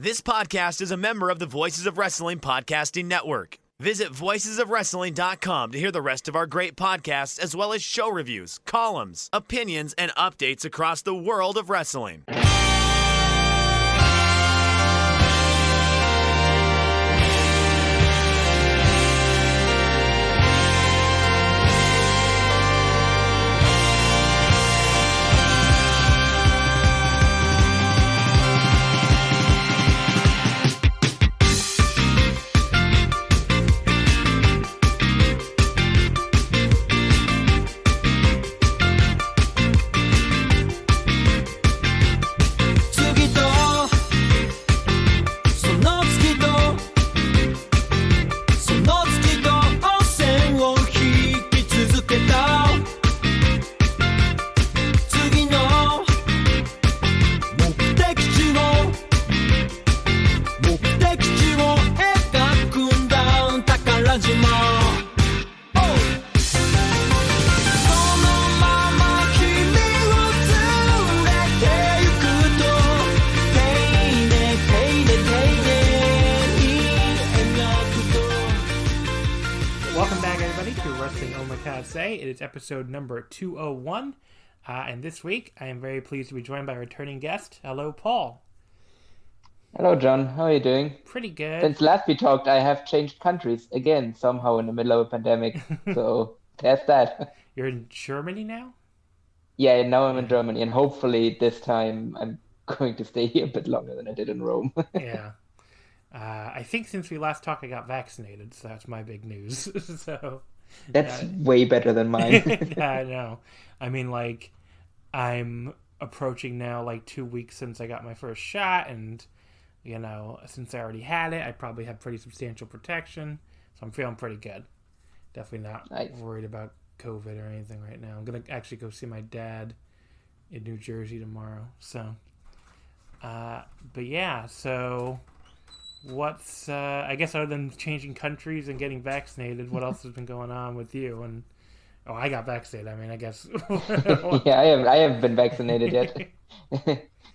This podcast is a member of the Voices of Wrestling Podcasting Network. Visit voicesofwrestling.com to hear the rest of our great podcasts, as well as show reviews, columns, opinions, and updates across the world of wrestling. Wrestling Omakase. It is episode number 201, and this week I am very pleased to be joined by a returning guest. Hello, Paul. Hello, John. How are you doing? Pretty good. Since last we talked, I have changed countries again, somehow in the middle of a pandemic. So there's that. You're in Germany now? Yeah, now I'm in Germany, and hopefully this time I'm going to stay here a bit longer than I did in Rome. Yeah. I think since we last talked, I got vaccinated, so that's my big news. So that's way better than mine. Yeah, I know. I mean, like, I'm approaching now, like, 2 weeks since I got my first shot, and, you know, since I already had it, I probably have pretty substantial protection, so I'm feeling pretty good. Definitely not worried about COVID or anything right now. I'm going to actually go see my dad in New Jersey tomorrow, so, but yeah, so what's I guess other than changing countries and getting vaccinated, what else has been going on with you? And I got vaccinated. I mean, I guess yeah, I haven't been vaccinated yet.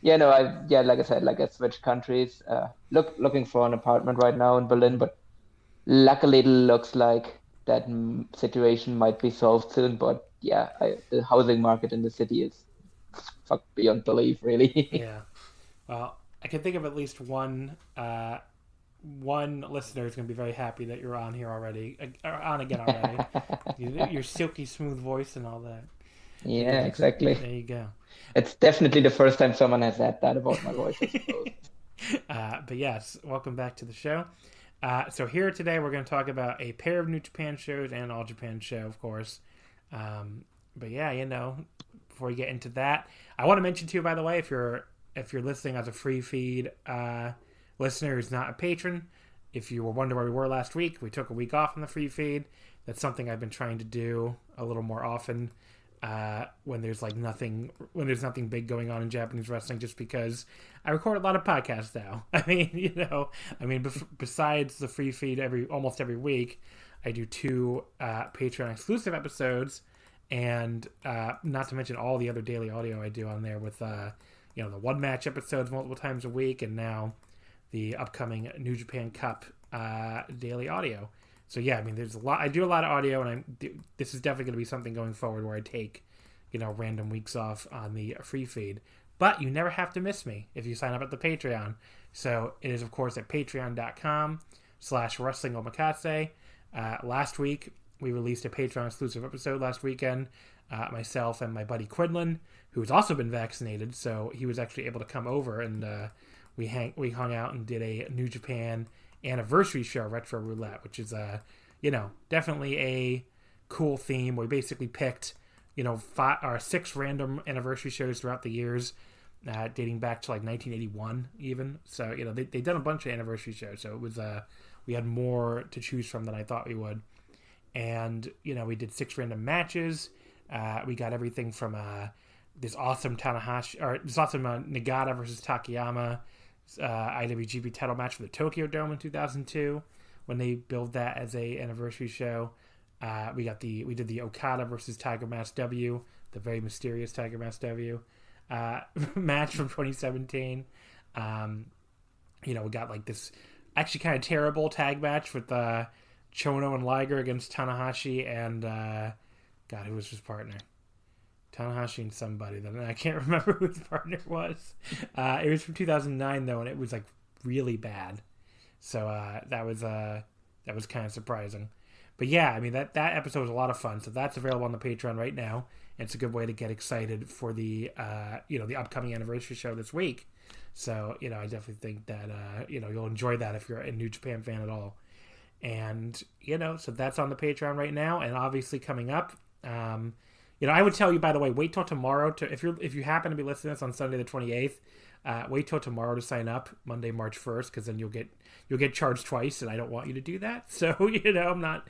Yeah, no, like I said, like I switched countries. Looking for an apartment right now in Berlin, but luckily it looks like that situation might be solved soon. But yeah, the housing market in the city is beyond belief, really. Yeah, well, I can think of at least one listener is going to be very happy that you're on here already, on again already. Your silky smooth voice and all that. Yeah, exactly. There you go. It's definitely the first time someone has said that about my voice, I suppose. But yes, welcome back to the show. So here today we're going to talk about a pair of New Japan shows and an All Japan show, of course. But yeah, you know, before we get into that, I want to mention to you, by the way, if you're listening as a free feed listener who's not a patron, if you were wondering where we were last week, we took a week off on the free feed. That's something I've been trying to do a little more often when there's nothing big going on in Japanese wrestling, just because I record a lot of podcasts now. Besides the free feed almost every week, I do 2 Patreon exclusive episodes, and not to mention all the other daily audio I do on there with the one match episodes multiple times a week, and now the upcoming New Japan Cup daily audio. So yeah, I mean, there's a lot. I do a lot of audio, and this is definitely going to be something going forward where I take, random weeks off on the free feed. But you never have to miss me if you sign up at the Patreon. So it is, of course, at patreon.com/Wrestling Omakase. Last week, we released a Patreon exclusive episode last weekend. Myself and my buddy Quinlan, who's also been vaccinated, so he was actually able to come over, and we hung out and did a New Japan anniversary show, Retro Roulette, which is definitely a cool theme. We basically picked 5 or 6 random anniversary shows throughout the years, dating back to 1981 even. So they've done a bunch of anniversary shows, so it was we had more to choose from than I thought we would. And we did 6 random matches. We got everything from this awesome Nagata versus Takayama IWGP title match for the Tokyo Dome in 2002, when they billed that as a anniversary show. We did the Okada versus Tiger Mask W, the very mysterious Tiger Mask W match from 2017. we got like this actually kind of terrible tag match with Chono and Liger against Tanahashi and God, who was his partner? Tanahashi and somebody. Then I can't remember who his partner was. It was from 2009 though, and it was like really bad. So that was kind of surprising. But yeah, I mean that episode was a lot of fun. So that's available on the Patreon right now. And it's a good way to get excited for the the upcoming anniversary show this week. So I definitely think that you'll enjoy that if you're a New Japan fan at all. And so that's on the Patreon right now. And obviously coming up, I would tell you, by the way, wait till tomorrow if you happen to be listening to this on Sunday the 28th. Wait till tomorrow to sign up, Monday, March 1st, because then you'll get charged twice, and I don't want you to do that. So I'm not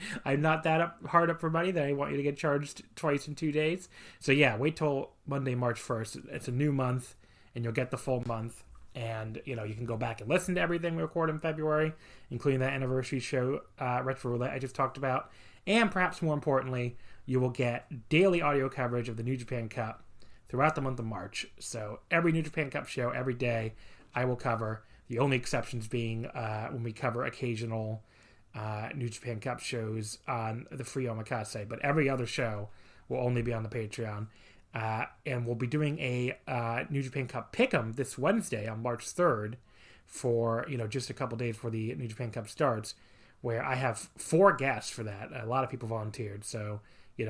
that hard up for money that I want you to get charged twice in 2 days. So yeah, wait till Monday, March 1st. It's a new month, and you'll get the full month, and you can go back and listen to everything we recorded in February, including that anniversary show, Retro Roulette I just talked about, and perhaps more importantly, you will get daily audio coverage of the New Japan Cup throughout the month of March. So every New Japan Cup show, every day, I will cover. The only exceptions being when we cover occasional New Japan Cup shows on the free Omakase. But every other show will only be on the Patreon. And we'll be doing a New Japan Cup Pick'em this Wednesday on March 3rd for, just a couple days before the New Japan Cup starts, where I have 4 guests for that. A lot of people volunteered. So,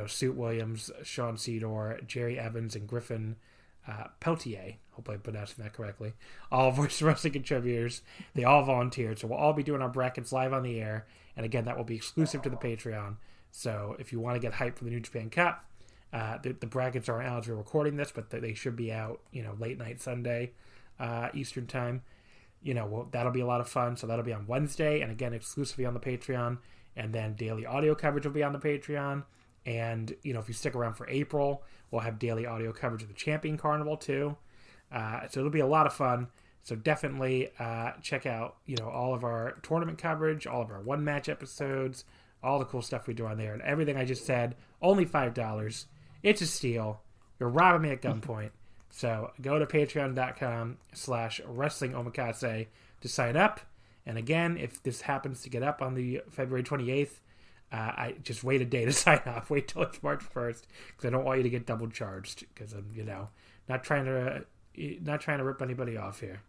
Suit Williams, Sean Cedar, Jerry Evans, and Griffin Peltier. Hope I'm pronouncing that correctly. All Voice Wrestling contributors. They all volunteered. So we'll all be doing our brackets live on the air. And again, that will be exclusive to the Patreon. So if you want to get hyped for the New Japan Cup, the brackets aren't out as we're recording this, but they should be out, late night Sunday, Eastern time. That'll be a lot of fun. So that'll be on Wednesday. And again, exclusively on the Patreon. And then daily audio coverage will be on the Patreon. And, if you stick around for April, we'll have daily audio coverage of the Champion Carnival, too. So it'll be a lot of fun. So definitely check out, all of our tournament coverage, all of our one-match episodes, all the cool stuff we do on there. And everything I just said, only $5. It's a steal. You're robbing me at gunpoint. So go to patreon.com/Wrestling Omakase to sign up. And again, if this happens to get up on the February 28th, I just wait a day to sign up. Wait till it's March 1st because I don't want you to get double charged because I'm, not trying to rip anybody off here.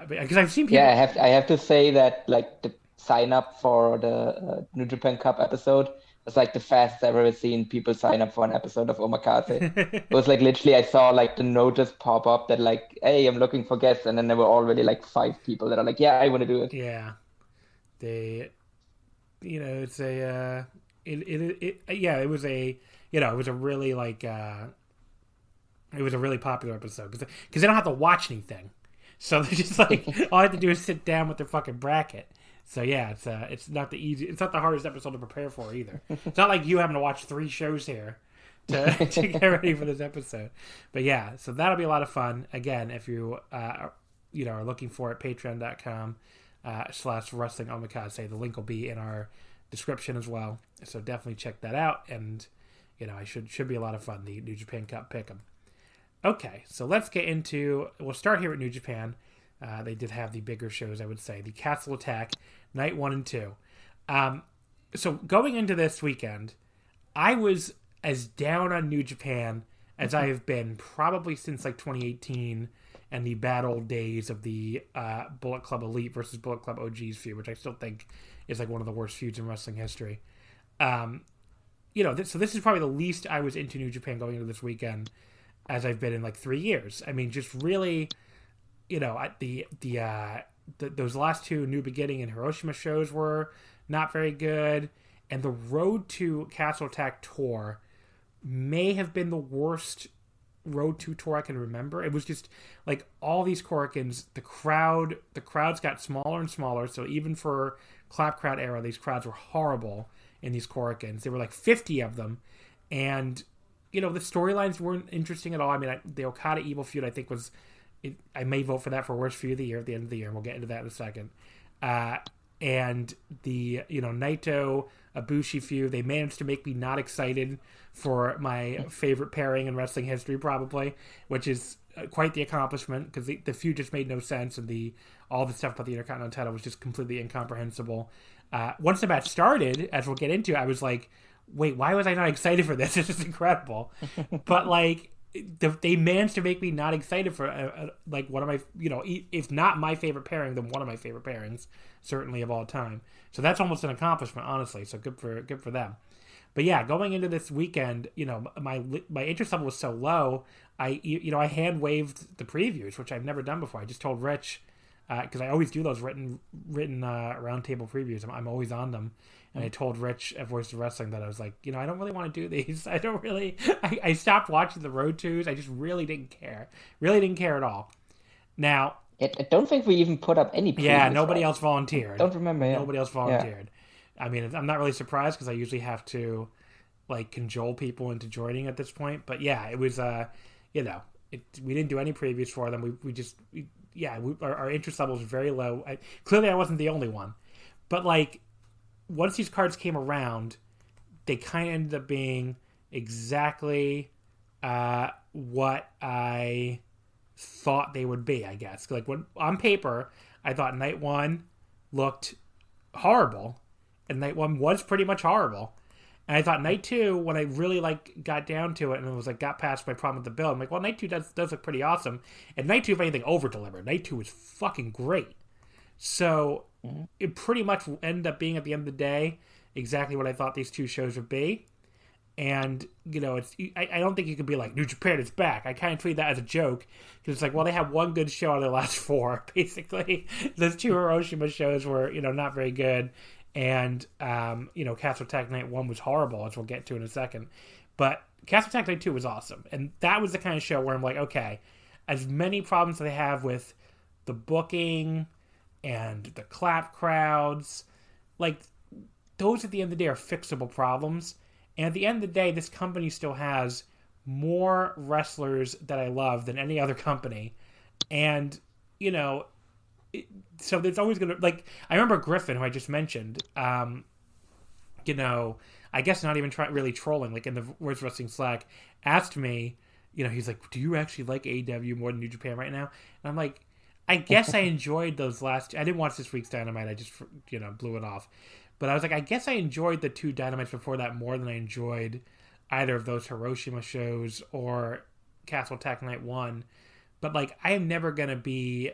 Because I've seen people. Yeah, I have to say that like the sign up for the New Japan Cup episode was like the fastest I've ever seen people sign up for an episode of Omakase. It was like literally I saw like the notice pop up that like, hey, I'm looking for guests, and then there were already like 5 people that are like, yeah, I want to do it. Yeah, it's a it was a really like it was a really popular episode because they don't have to watch anything, so they're just like all I have to do is sit down with their fucking bracket. So yeah, it's not the hardest episode to prepare for either. It's not like you having to watch 3 shows here to get ready for this episode. But yeah, so that'll be a lot of fun. Again, if you are looking for it, patreon.com /Wrestling Omakase. The link will be in our description as well. So definitely check that out. And, I should be a lot of fun, the New Japan Cup Pick'em. Okay, so let's get into... We'll start here at New Japan. They did have the bigger shows, I would say. The Castle Attack, Night 1 and 2. So going into this weekend, I was as down on New Japan as I have been probably since like 2018 and the bad old days of the Bullet Club Elite versus Bullet Club OGs feud, which I still think is like one of the worst feuds in wrestling history. So this is probably the least I was into New Japan going into this weekend as I've been in like 3 years. I mean, just really, those last 2 New Beginning and Hiroshima shows were not very good, and the Road to Castle Attack tour may have been the worst Road to tour I can remember. It was just like all these Korakuens, the crowds got smaller and smaller. So even for Clap Crowd era, these crowds were horrible in these Korakuens. There were like 50 of them, and the storylines weren't interesting at all. I mean, the Okada Evil feud I think was. I may vote for that for worst feud of the year at the end of the year, and we'll get into that in a second. And the Naito Ibushi feud, they managed to make me not excited for my favorite pairing in wrestling history, probably, which is quite the accomplishment because the feud just made no sense, and all the stuff about the Intercontinental title was just completely incomprehensible. Once the match started, as we'll get into, I was like, wait, why was I not excited for this? This is incredible. But like, they managed to make me not excited for like one of my, if not my favorite pairing, then one of my favorite pairings, certainly of all time. So that's almost an accomplishment, honestly. So good for them. But yeah, going into this weekend, my interest level was so low. I hand-waved the previews, which I've never done before. I just told Rich, because I always do those written roundtable previews. I'm always on them. And I told Rich at Voice of Wrestling that I was like, I don't really want to do these. I don't really... I stopped watching the Road 2s. I just really didn't care. Really didn't care at all. Now... I don't think we even put up any previews. Yeah, nobody else volunteered. Don't remember, yeah. Nobody else volunteered. Yeah. I mean, I'm not really surprised because I usually have to, cajole people into joining at this point. But yeah, it was, we didn't do any previews for them. Our interest level was very low. Clearly, I wasn't the only one. But, once these cards came around, they kind of ended up being exactly what I thought they would be, I guess. When on paper, I thought night one looked horrible, and night one was pretty much horrible. And I thought night two, when I really got down to it and it was got past my problem with the bill, I'm like, well, night two does look pretty awesome. And night two, if anything, over-delivered. Night two was fucking great. So it pretty much ended up being, at the end of the day, exactly what I thought these two shows would be. And, I don't think you could be like, New Japan is back. I kind of treat that as a joke. Because it's like, well, they have one good show out of their last four, basically. Those two Hiroshima shows were, not very good. And, Castle Attack Night 1 was horrible, as we'll get to in a second. But Castle Attack Night 2 was awesome. And that was the kind of show where I'm like, okay, as many problems as they have with the booking and the clap crowds, those at the end of the day are fixable problems. And at the end of the day, this company still has more wrestlers that I love than any other company. And, so there's always going to, I remember Griffin, who I just mentioned, I guess not even really trolling, in the Words Wrestling Slack, asked me, he's like, do you actually like AEW more than New Japan right now? And I'm like, I guess I enjoyed those last... I didn't watch this week's Dynamite. I just, blew it off. But I was like, I guess I enjoyed the two Dynamites before that more than I enjoyed either of those Hiroshima shows or Castle Attack Night 1. But, I am never going to be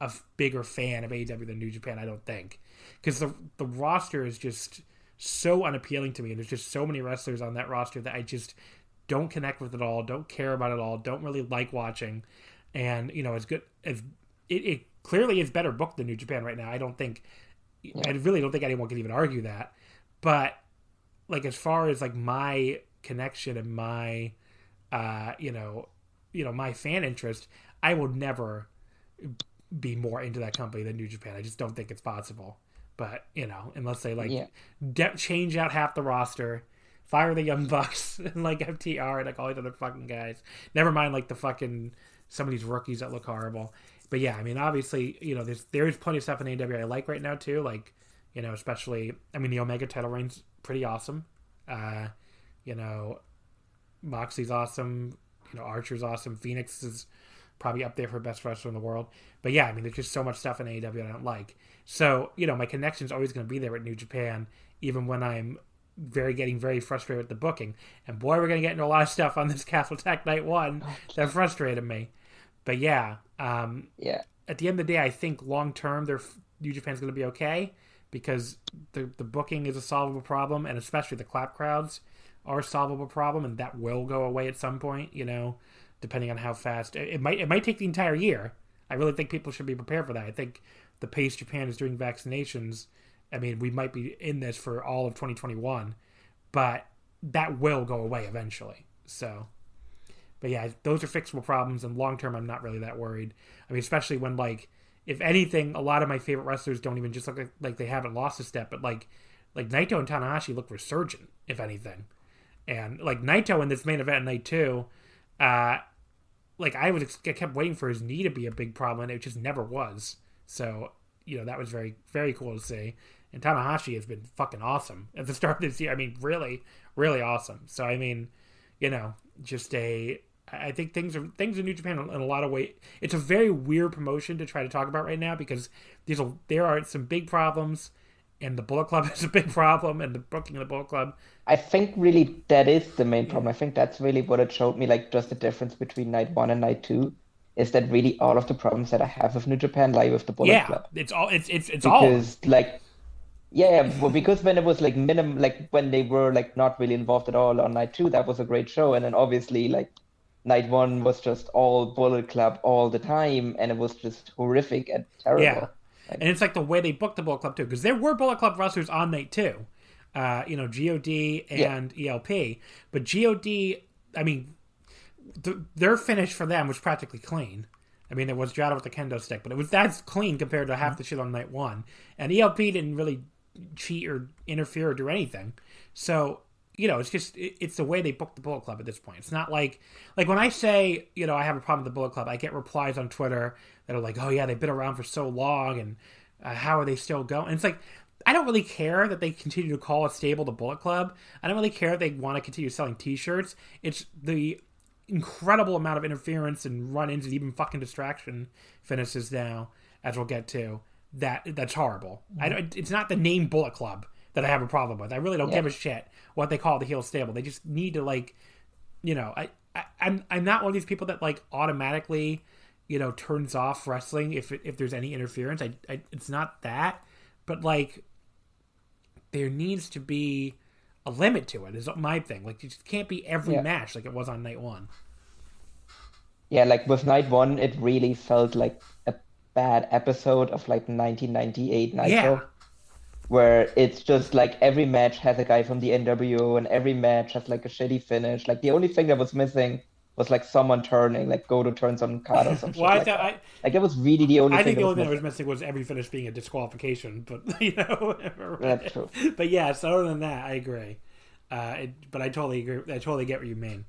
a bigger fan of AEW than New Japan, I don't think. Because the roster is just so unappealing to me. And there's just so many wrestlers on that roster that I just don't connect with at all, don't care about at all, don't really like watching. And, as good as... It clearly is better booked than New Japan right now. I really don't think anyone can even argue that. But as far as my connection and my my fan interest, I will never be more into that company than New Japan. I just don't think it's possible. But unless they change out half the roster, fire the Young Bucks and FTR and all these other fucking guys. Never mind the fucking some of these rookies that look horrible. But yeah, I mean, obviously, there is plenty of stuff in AEW I like right now too. Especially, I mean, the Omega title reign's pretty awesome. Moxley's awesome. Archer's awesome. Phoenix is probably up there for best wrestler in the world. But yeah, I mean, there's just so much stuff in AEW I don't like. So, my connection's always going to be there with New Japan, even when I'm getting very frustrated with the booking. And boy, we're going to get into a lot of stuff on this Castle Attack Night 1 that frustrated me. But yeah, at the end of the day, I think long term, New Japan's going to be okay because the booking is a solvable problem, and especially the clap crowds are a solvable problem, and that will go away at some point. Depending on how fast it might take the entire year. I really think people should be prepared for that. I think the pace Japan is doing vaccinations. I mean, we might be in this for all of 2021, but that will go away eventually. So. But yeah, those are fixable problems, and long term, I'm not really that worried. I mean, especially when, if anything, a lot of my favorite wrestlers don't even just look like they haven't lost a step, but Naito and Tanahashi look resurgent, if anything. And Naito in this main event night 2, I kept waiting for his knee to be a big problem, and it just never was. So, that was very, very cool to see. And Tanahashi has been fucking awesome at the start of this year. I mean, really, really awesome. So, I mean, just a I think things in New Japan in a lot of ways. It's a very weird promotion to try to talk about right now because there are some big problems, and the Bullet Club is a big problem, and the booking of the Bullet Club. I think really that is the main problem. I think that's really what it showed me, like just the difference between night 1 and night 2, is that really all of the problems that I have with New Japan lie with the Bullet Club. It's all because like. Yeah, well, because when it was like like when they were like not really involved at all on night 2, that was a great show, and then obviously like night 1 was just all Bullet Club all the time, and it was just horrific and terrible. Yeah, and it's like the way they booked the Bullet Club too, because there were Bullet Club wrestlers on night 2, God and ELP, but God, I mean, their finish for them was practically clean. I mean, it was Jado with the kendo stick, but that's clean compared to half the shit on night 1, and ELP didn't really cheat or interfere or do anything. So, it's just it's the way they book the Bullet Club at this point. It's not like when I say, I have a problem with the Bullet Club, I get replies on Twitter that are like, oh yeah, they've been around for so long, and how are they still going? And it's like, I don't really care that they continue to call a stable the Bullet Club. I don't really care if they want to continue selling t-shirts. It's the incredible amount of interference and run-ins and even fucking distraction finishes now, as we'll get to, that's horrible. It's not the name Bullet Club that I have a problem with. I really don't give a shit what they call the heel stable. They just need to I'm not one of these people that like automatically turns off wrestling if there's any interference. It's not that, but like there needs to be a limit to it is my thing. Like, it just can't be every match like it was on night 1. Yeah, like with night 1, it really felt like a bad episode of like 1998 Nitro, where it's just like every match has a guy from the NWO, and every match has like a shitty finish. Like the only thing that was missing was like someone turning, like Goto turns on Okada or something. Like that was really the only thing. I think the only thing that was missing was every finish being a disqualification, but That's true. But yeah, so other than that, I agree. But I totally agree. I totally get what you mean.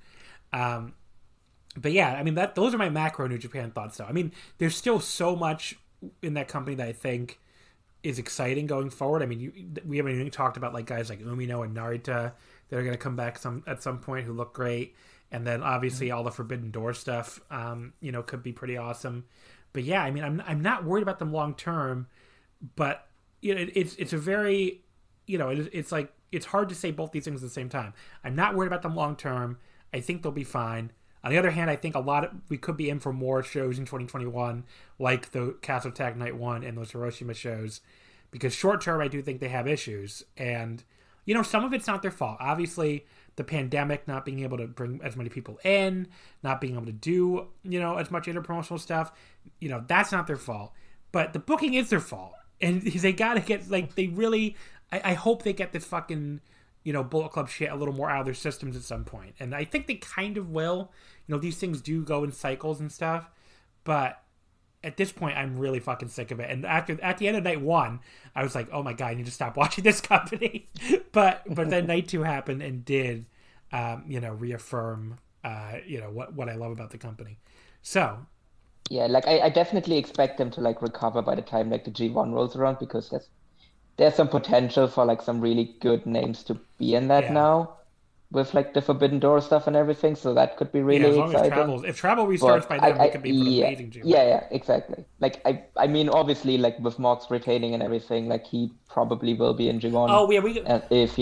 But yeah, I mean those are my macro New Japan thoughts. Though I mean, there's still so much in that company that I think is exciting going forward. I mean, we haven't even talked about like guys like Umino and Narita that are going to come back at some point who look great. And then obviously all the Forbidden Door stuff, could be pretty awesome. But yeah, I mean, I'm not worried about them long term, but it's a very, it's like it's hard to say both these things at the same time. I'm not worried about them long term. I think they'll be fine. On the other hand, I think we could be in for more shows in 2021, like the Castle Tag Night 1 and those Hiroshima shows, because short term I do think they have issues, and some of it's not their fault. Obviously, the pandemic, not being able to bring as many people in, not being able to do, as much interpromotional stuff, that's not their fault. But the booking is their fault. And they got to get, like, they really, I hope they get this fucking, Bullet Club shit a little more out of their systems at some point. And I think they kind of will. These things do go in cycles and stuff. But at this point, I'm really fucking sick of it. And at the end of night 1, I was like, oh my God, I need to stop watching this company. but then night 2 happened and did, reaffirm, what I love about the company. So. Yeah, like I definitely expect them to like recover by the time like the G1 rolls around, because there's some potential for like some really good names to be in that now, with like the Forbidden Door stuff and everything. So that could be really as long exciting. If travel restarts by then, it could be amazing. G1. Yeah, exactly. Like I mean, obviously, like with Mox retaining and everything, like he probably will be in G1. Oh yeah, if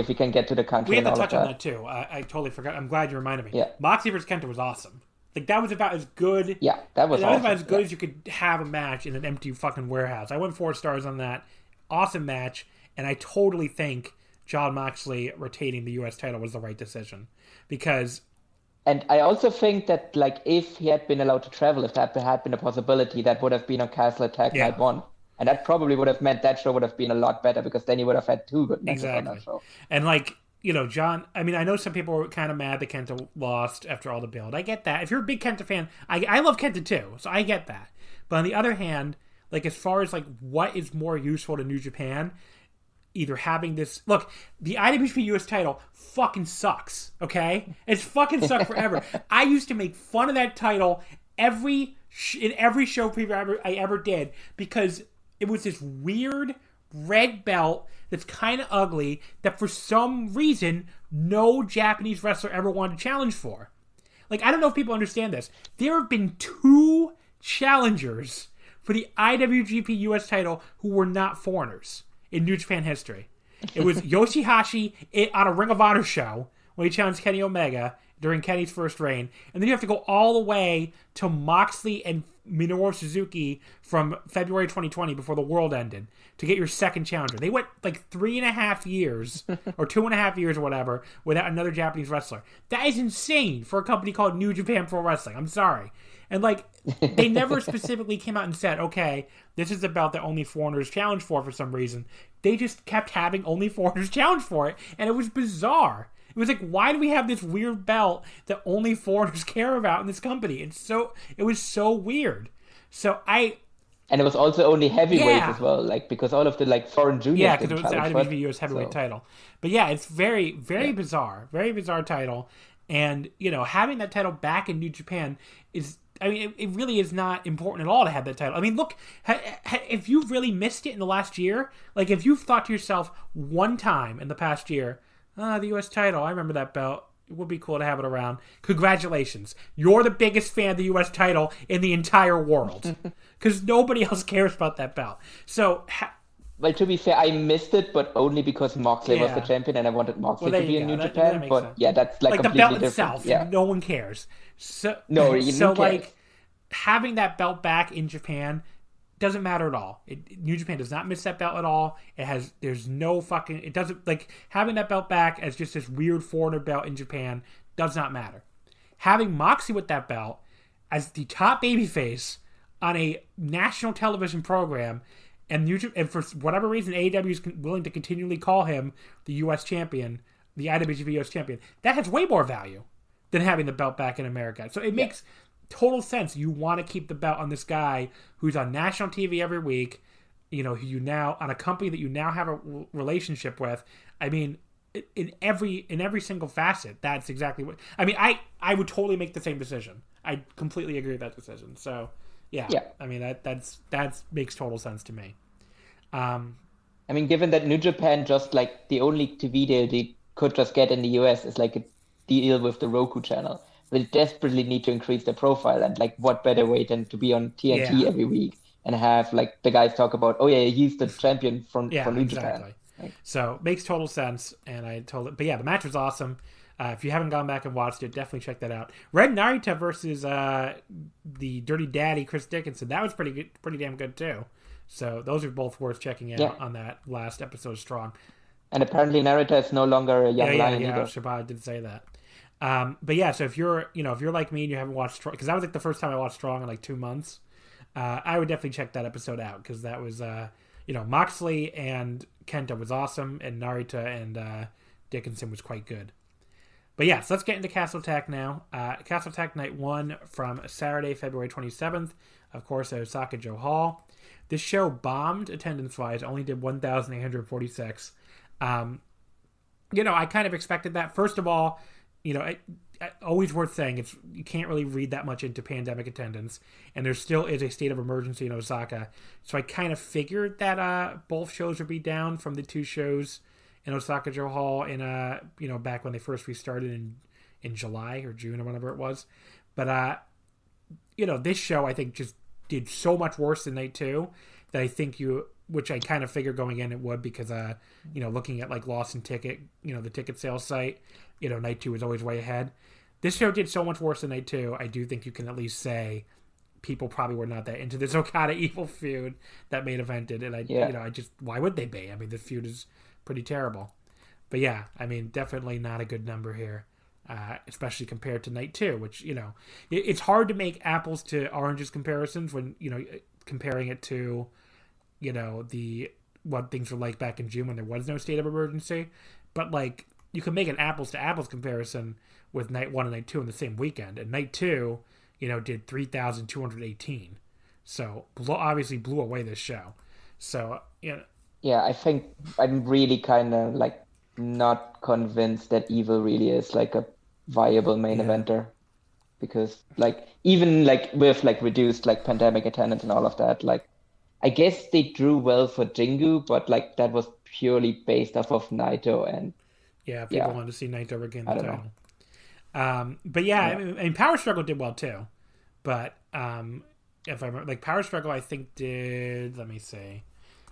he can get to the country. We have to touch on that too. I totally forgot. I'm glad you reminded me. Yeah, Moxie versus Kenta was awesome. Like that was about as good. Yeah, that was awesome. About as good as you could have a match in an empty fucking warehouse. I went 4 stars on that. Awesome match, and I totally think Jon Moxley retaining the U.S. title was the right decision, because. And I also think that like if he had been allowed to travel, if that had been a possibility, that would have been on Castle Attack Night 1. And that probably would have meant that show would have been a lot better, because then you would have had 2 good matches on that show. And like, John, I mean, I know some people were kind of mad that Kenta lost after all the build. I get that. If you're a big Kenta fan, I love Kenta too, so I get that. But on the other hand, like as far as like what is more useful to New Japan, either having this... Look, the IWGP US title fucking sucks, okay? It's fucking sucked forever. I used to make fun of that title in every show preview I ever did, because it was this weird red belt that's kind of ugly that for some reason no Japanese wrestler ever wanted to challenge for. Like, I don't know if people understand this. There have been 2 challengers for the IWGP US title who were not foreigners in New Japan history. It was Yoshihashi on a Ring of Honor show when he challenged Kenny Omega during Kenny's first reign. And then you have to go all the way to Moxley and Minoru Suzuki from February 2020 before the world ended to get your second challenger. They went like 3.5 years or 2.5 years or whatever without another Japanese wrestler. That is insane for a company called New Japan Pro Wrestling. I'm sorry. And like, they never specifically came out and said, okay, this is a belt that only foreigners challenge for some reason. They just kept having only foreigners challenge for it, and it was bizarre. It was like, why do we have this weird belt that only foreigners care about in this company? It was so weird. And it was also only heavyweight as well, like, because all of the like foreign juniors. Yeah, because it was the IWGP US heavyweight title. But yeah, it's very, very bizarre. Very bizarre title. And, you know, having that title back in New Japan is, I mean, it really is not important at all to have that title. I mean, look, if you've really missed it in the last year, like if you've thought to yourself one time in the past year, the U.S. title, I remember that belt. It would be cool to have it around. Congratulations. You're the biggest fan of the U.S. title in the entire world. Because nobody else cares about that belt. So... Well, to be fair, I missed it, but only because Moxley was the champion and I wanted Moxley to be in New Japan. But sense. Yeah, that's like completely the belt different. Itself, yeah. No one cares. So cares. Like, having that belt back in Japan doesn't matter at all. New Japan does not miss that belt at all. There's no fucking, it doesn't, like, having that belt back as just this weird foreigner belt in Japan does not matter. Having Moxley with that belt as the top babyface on a national television program, and for whatever reason, AEW is willing to continually call him the U.S. champion, the IWGP US champion, that has way more value than having the belt back in America. So it makes total sense. You want to keep the belt on this guy who's on national TV every week, you know, who you now, on a company that you now have a relationship with. I mean, in every single facet, that's exactly what... I mean, I would totally make the same decision. I completely agree with that decision. So... Yeah, I mean, that makes total sense to me. I mean, given that New Japan just like the only TV deal they could just get in the US is like a deal with the Roku channel. They desperately need to increase their profile, and like what better way than to be on TNT every week and have like the guys talk about, oh yeah, he's the champion for New Japan. Like, so makes total sense, and but yeah, the match was awesome. If you haven't gone back and watched it, definitely check that out. Red Narita versus the Dirty Daddy Chris Dickinson. That was pretty damn good too. So those are both worth checking out on that last episode of Strong. And apparently Narita is no longer a young lion either. Shabbat did say that. But yeah, so if you're like me and you haven't watched Strong, because that was like the first time I watched Strong in like 2 months, I would definitely check that episode out, because that was Moxley and Kenta was awesome, and Narita and Dickinson was quite good. But yeah, so let's get into Castle Attack now. Castle Attack Night 1 from Saturday, February 27th, of course, at Osaka-jo Hall. This show bombed attendance-wise, only did 1,846. I kind of expected that. First of all, always worth saying, you can't really read that much into pandemic attendance, and there still is a state of emergency in Osaka. So I kind of figured that both shows would be down from the 2 shows in Osaka-jo Hall in back when they first restarted in July or June or whatever it was. But this show I think just did so much worse than Night 2 that I think which I kind of figured going in it would, because looking at like Lawson Ticket, the ticket sales site, Night 2 was always way ahead. This show did so much worse than Night 2. I do think you can at least say people probably were not that into this Okada Evil feud that main evented, and why would they be? I mean, the feud is pretty terrible. But yeah, I mean, definitely not a good number here, especially compared to Night 2, which, it's hard to make apples to oranges comparisons when, comparing it to, what things were like back in June when there was no state of emergency. But, like, you can make an apples to apples comparison with Night 1 and Night 2 in the same weekend. And Night 2, did 3,218. So, obviously blew away this show. So, Yeah, I think I'm really kind of like not convinced that Evil really is like a viable main eventer, because like even like with like reduced like pandemic attendance and all of that, like I guess they drew well for Jingu, but like that was purely based off of Naito and people wanted to see Naito regain the title. But yeah, I mean, Power Struggle did well too. But if I remember, like Power Struggle, I think did. Let me see.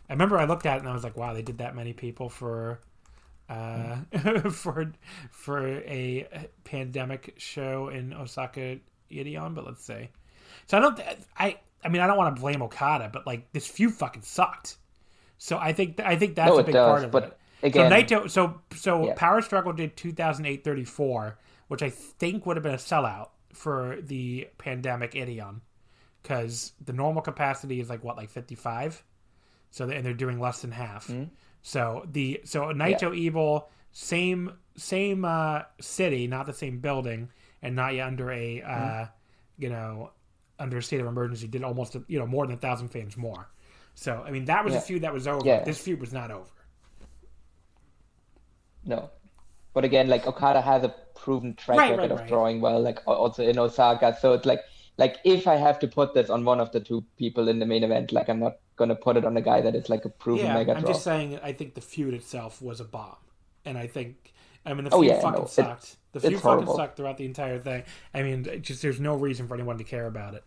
I remember I looked at it and I was like, wow, they did that many people for for a pandemic show in Osaka Ideon. But let's see. So I mean, I don't want to blame Okada, but like this feud fucking sucked. So I think that's a big part of it. Again, so Naito, Power Struggle did 2008-34, which I think would have been a sellout for the pandemic Ideon, because the normal capacity is like 55, so they're doing less than half. Mm-hmm. So Naito Evil, same city, not the same building, and not yet under a under a state of emergency, did almost more than 1,000 fans more. So I mean that was a feud that was over. This feud was not over. No, but again, like Okada has a proven track record of drawing well, like also in Osaka. So it's like if I have to put this on one of the two people in the main event, like I'm not gonna put it on a guy that is like a proven mega draw. I'm just saying, I think the feud itself was a bomb, and I mean the feud fucking sucked. The feud fucking sucked throughout the entire thing. I mean, there's no reason for anyone to care about it.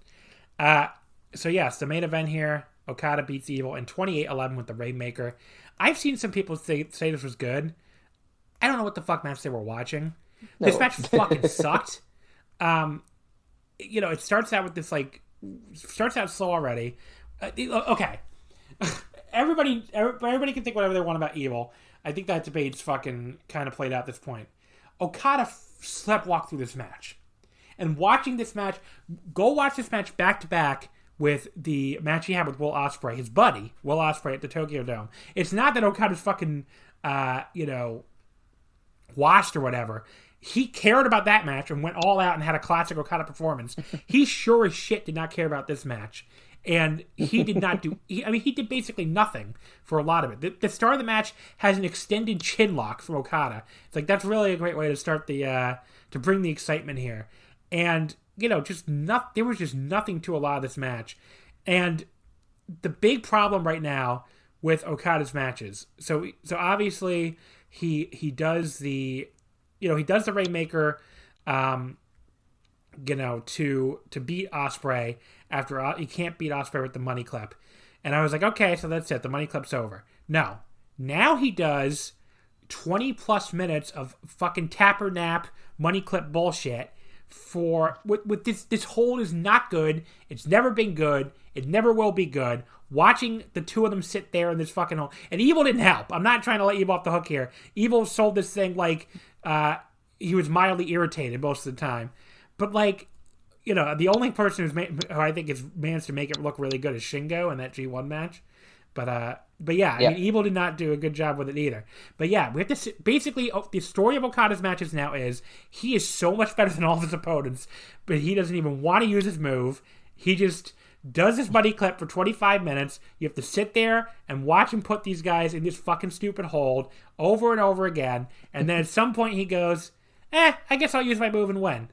So yes, the main event here, Okada beats Evil in 28-11 with the Rainmaker. I've seen some people say this was good. I don't know what the fuck match they were watching. No. This match fucking sucked. It starts out with this starts out slow already. Okay, everybody can think whatever they want about Evil. I think that debate's fucking kind of played out at this point. Okada sleptwalked through this match, and watching this match, go watch this match back to back with the match he had with Will Ospreay, his buddy Will Ospreay at the Tokyo Dome. It's not that Okada's fucking washed or whatever. He cared about that match and went all out and had a classic Okada performance. He sure as shit did not care about this match. And he did not do... he did basically nothing for a lot of it. The start of the match has an extended chin lock from Okada. It's like, that's really a great way to start to bring the excitement here. And, there was just nothing to a lot of this match. And the big problem right now with Okada's matches... So obviously... He does the Rainmaker, to beat Ospreay after he can't beat Ospreay with the Money Clip, and I was like, okay, so that's it, the Money Clip's over. No, now he does 20 plus minutes of fucking tapper nap Money Clip bullshit. With this hold is not good. It's never been good. It never will be good. Watching the two of them sit there in this fucking hole, and Evil didn't help. I'm not trying to let Evil off the hook here. Evil sold this thing like he was mildly irritated most of the time, but the only person who I think has managed to make it look really good is Shingo in that G1 match. But yeah, I mean, Evil did not do a good job with it either. But yeah, we have to basically the story of Okada's matches now is he is so much better than all of his opponents, but he doesn't even want to use his move. He just does this Money Clip for 25 minutes. You have to sit there and watch him put these guys in this fucking stupid hold over and over again. And then at some point he goes, I guess I'll use my move and win.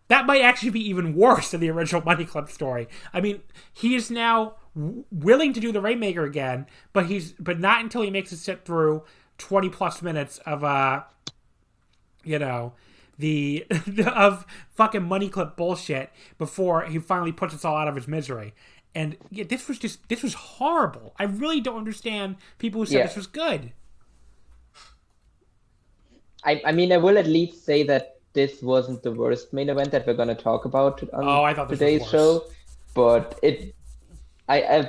That might actually be even worse than the original Money Clip story. I mean, he is now willing to do the Rainmaker again, but not until he makes it sit through 20 plus minutes of of fucking Money Clip bullshit before he finally puts us all out of his misery. And yeah, this was horrible. I really don't understand people who said this was good. I mean, I will at least say that this wasn't the worst main event that we're going to talk about on today's show, but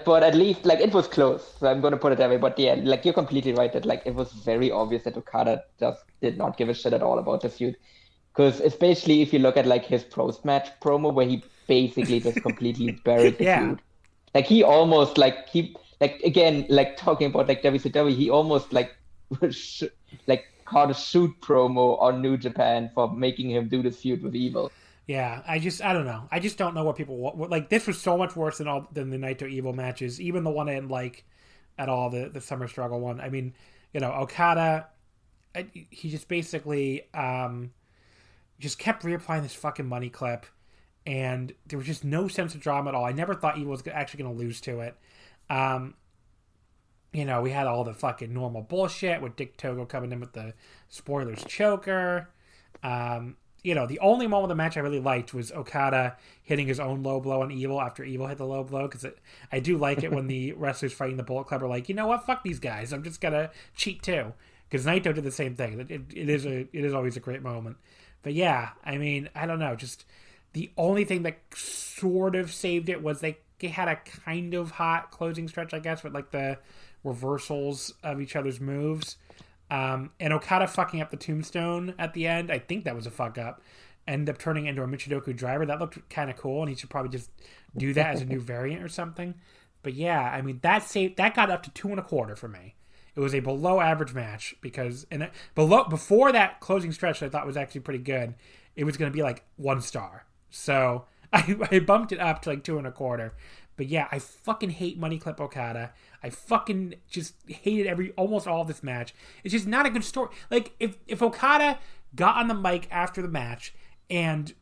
but at least it was close. So I'm going to put it that way. But yeah, you're completely right that it was very obvious that Okada just did not give a shit at all about the feud. Because especially if you look at his post-match promo where he basically just completely buried the feud. He almost talking about WCW, he almost caught a shoot promo on New Japan for making him do this feud with Evil. Yeah, I don't know. I just don't know what people this was so much worse than the Naito Evil matches, even the one I didn't like at all, the Summer Struggle one. I mean, Okada, he just basically just kept reapplying this fucking Money Clip, and there was just no sense of drama at all. I never thought Evil was actually going to lose to it. We had all the fucking normal bullshit with Dick Togo coming in with the spoilers choker. the only moment of the match I really liked was Okada hitting his own low blow on Evil after Evil hit the low blow, because I do like it when the wrestlers fighting the Bullet Club are like, you know what, fuck these guys, I'm just gonna cheat too. Because Naito did the same thing. It is always a great moment. But yeah, I mean, I don't know, just the only thing that sort of saved it was they had a kind of hot closing stretch, I guess, with like the reversals of each other's moves. And Okada fucking up the tombstone at the end, I think that was a fuck up. Ended up turning into a Michidoku driver. That looked kind of cool, and he should probably just do that as a new variant or something. But yeah, I mean, that got up to 2.25 for me. It was a below average match because before that closing stretch that I thought was actually pretty good, it was going to be like 1 star. So I bumped it up to like 2.25. But yeah, I fucking hate Money Clip Okada. I fucking just hated almost all of this match. It's just not a good story. Like, if Okada got on the mic after the match and,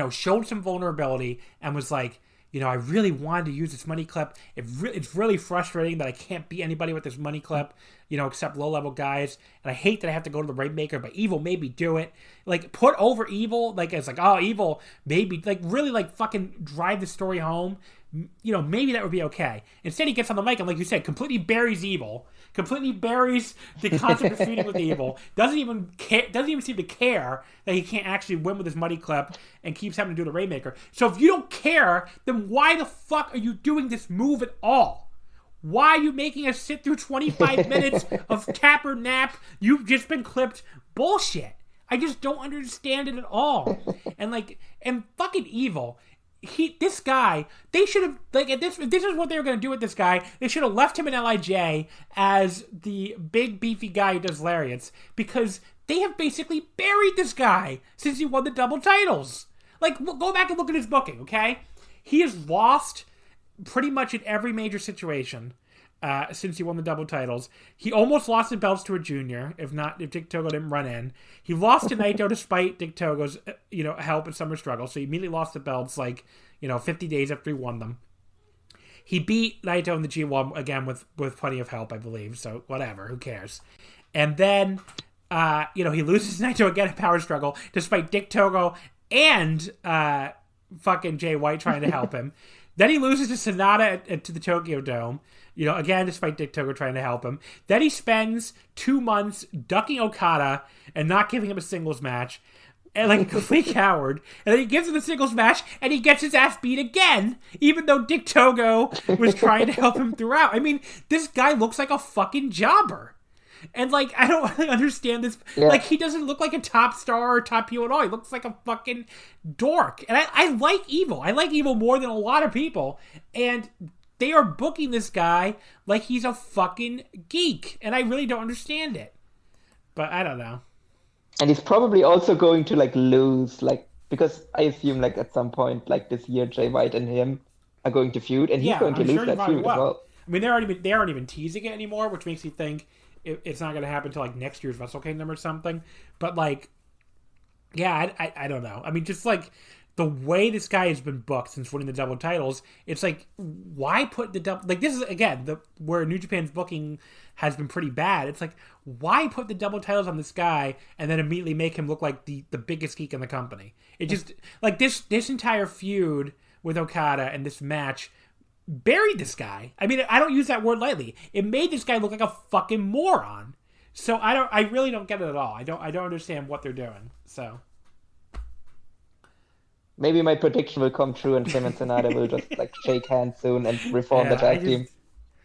showed some vulnerability and was like, I really wanted to use this money clip. It's really frustrating that I can't beat anybody with this money clip, except low-level guys. And I hate that I have to go to the Rainmaker, but Evil made me do it. Like, put over Evil. Like, it's like, oh, Evil maybe. Like, really, like, fucking drive the story home. Maybe that would be okay. Instead, he gets on the mic and, like you said, completely buries Evil. Completely buries the concept of feuding with Evil. Doesn't even seem to care that he can't actually win with his money clip and keeps having to do the Rainmaker. So if you don't care, then why the fuck are you doing this move at all? Why are you making us sit through 25 minutes of tapper nap? You've just been clipped bullshit. I just don't understand it at all. And fucking Evil. This guy, they should have, like, if this is what they were going to do with this guy, they should have left him in LIJ as the big beefy guy who does lariats, because they have basically buried this guy since he won the double titles. Like, go back and look at his booking, okay? He has lost pretty much in every major situation since he won the double titles. He almost lost the belts to a junior, if Dick Togo didn't run in. He lost to Naito despite Dick Togo's, help in Summer Struggle. So he immediately lost the belts 50 days after he won them. He beat Naito in the G1 again with plenty of help, I believe. So whatever, who cares? And then, he loses Naito again at Power Struggle despite Dick Togo and fucking Jay White trying to help him. Then he loses to Sonata to the Tokyo Dome. Again, despite Dick Togo trying to help him. Then he spends 2 months ducking Okada and not giving him a singles match. And like a complete coward. And then he gives him a singles match and he gets his ass beat again. Even though Dick Togo was trying to help him throughout. I mean, this guy looks like a fucking jobber. And like, I don't really understand this. Yeah. Like, he doesn't look like a top star or top heel at all. He looks like a fucking dork. And I like Evil. I like Evil more than a lot of people. And they are booking this guy like he's a fucking geek. And I really don't understand it. But I don't know. And he's probably also going to lose, because I assume at some point this year Jay White and him are going to feud, and he's going to lose that feud as well. I mean, they aren't even teasing it anymore, which makes me think it's not going to happen until next year's Wrestle Kingdom or something. But yeah, I don't know. I mean, just the way this guy has been booked since winning the double titles, it's why put the double... this is, again, where New Japan's booking has been pretty bad. It's why put the double titles on this guy and then immediately make him look like the biggest geek in the company? It just... this entire feud with Okada and this match buried this guy. I mean, I don't use that word lightly. It made this guy look like a fucking moron. So I really don't get it at all. I don't understand what they're doing. So... maybe my prediction will come true and Tim and Sonata will just shake hands soon and reform the tag team.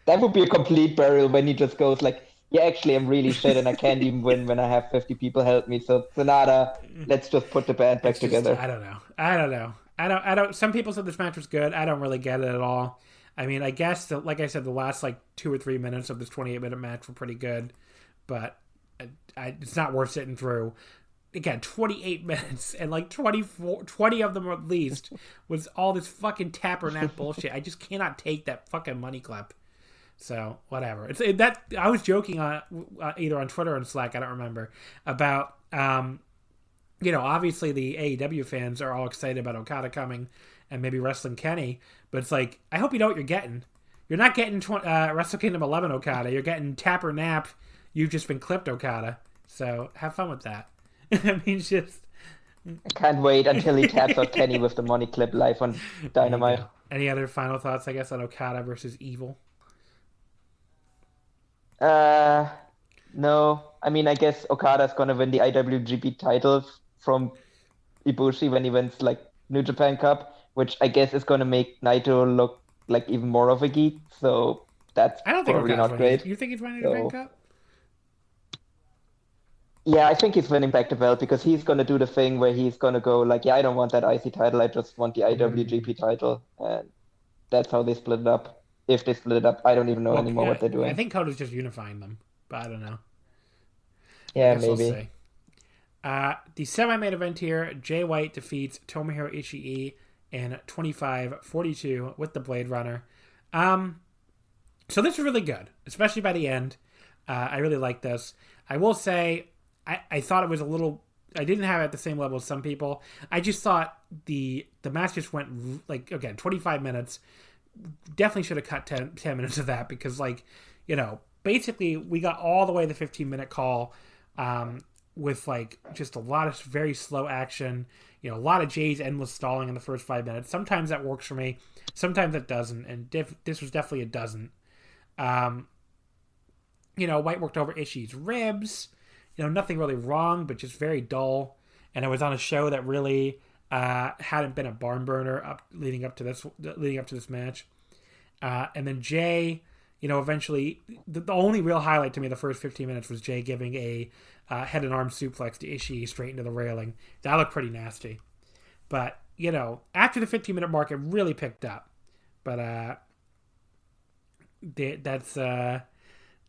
That would be a complete burial when he just goes yeah, actually I'm really shit and I can't even win when I have 50 people help me. So Sonata, let's just put the band back together. I don't know. Some people said this match was good. I don't really get it at all. I mean, I guess like I said, the last 2 or 3 minutes of this 28-minute match were pretty good, but it's not worth sitting through. Again, 28 minutes and 20 of them at least was all this fucking tapper nap bullshit. I just cannot take that fucking money clip. So whatever. I was joking on either on Twitter or on Slack, I don't remember, about obviously the AEW fans are all excited about Okada coming and maybe wrestling Kenny, but it's I hope you know what you're getting. You're not getting Wrestle Kingdom 11 Okada. You're getting tapper nap. You've just been clipped Okada. So have fun with that. I mean, just I can't wait until he taps out Kenny with the Money Clip live on Dynamite. Any other final thoughts, I guess, on Okada versus Evil? No. I mean, I guess Okada's gonna win the IWGP title from Ibushi when he wins like New Japan Cup, which I guess is gonna make Naito look like even more of a geek. So that's I don't think probably Okada's not winning. great. You think he's winning the Japan Cup? Yeah, I think he's winning back the belt because he's gonna do the thing where he's gonna go like, yeah, I don't want that IC title, I just want the IWGP title, and that's how they split it up. If they split it up, I don't even know anymore what they're doing. I think Coda's just unifying them, but I don't know. Yeah, I guess maybe. We'll see. The semi-main event here, Jay White defeats Tomohiro Ishii in 25-42 with the Blade Runner. So this was really good, especially by the end. I really like this. I will say, I thought it was a little... I didn't have it at the same level as some people. I just thought the match just went, like, again, 25 minutes. Definitely should have cut 10 minutes of that because, like, you know, basically we got all the way to the 15-minute call with, like, just a lot of very slow action. You know, a lot of Jay's endless stalling in the first 5 minutes. Sometimes that works for me. Sometimes it doesn't. And this was definitely a doesn't. You know, White worked over Ishii's ribs. You know, nothing really wrong, but just very dull. And it was on a show that really hadn't been a barn burner leading up to this match. And then Jay, you know, eventually the only real highlight to me the first 15 minutes was Jay giving a head and arm suplex to Ishii straight into the railing. That looked pretty nasty. But, you know, after the 15-minute mark, it really picked up. But that's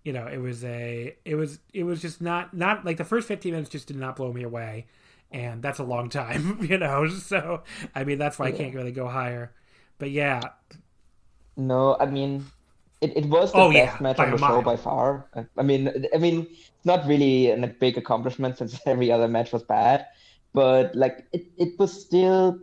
you know, it was just not like the first 15 minutes just did not blow me away, and that's a long time, you know. So I mean, that's why I can't really go higher. But yeah, no, I mean, it was the best match on the show by far. I mean, it's not really a big accomplishment since every other match was bad, but like it was still.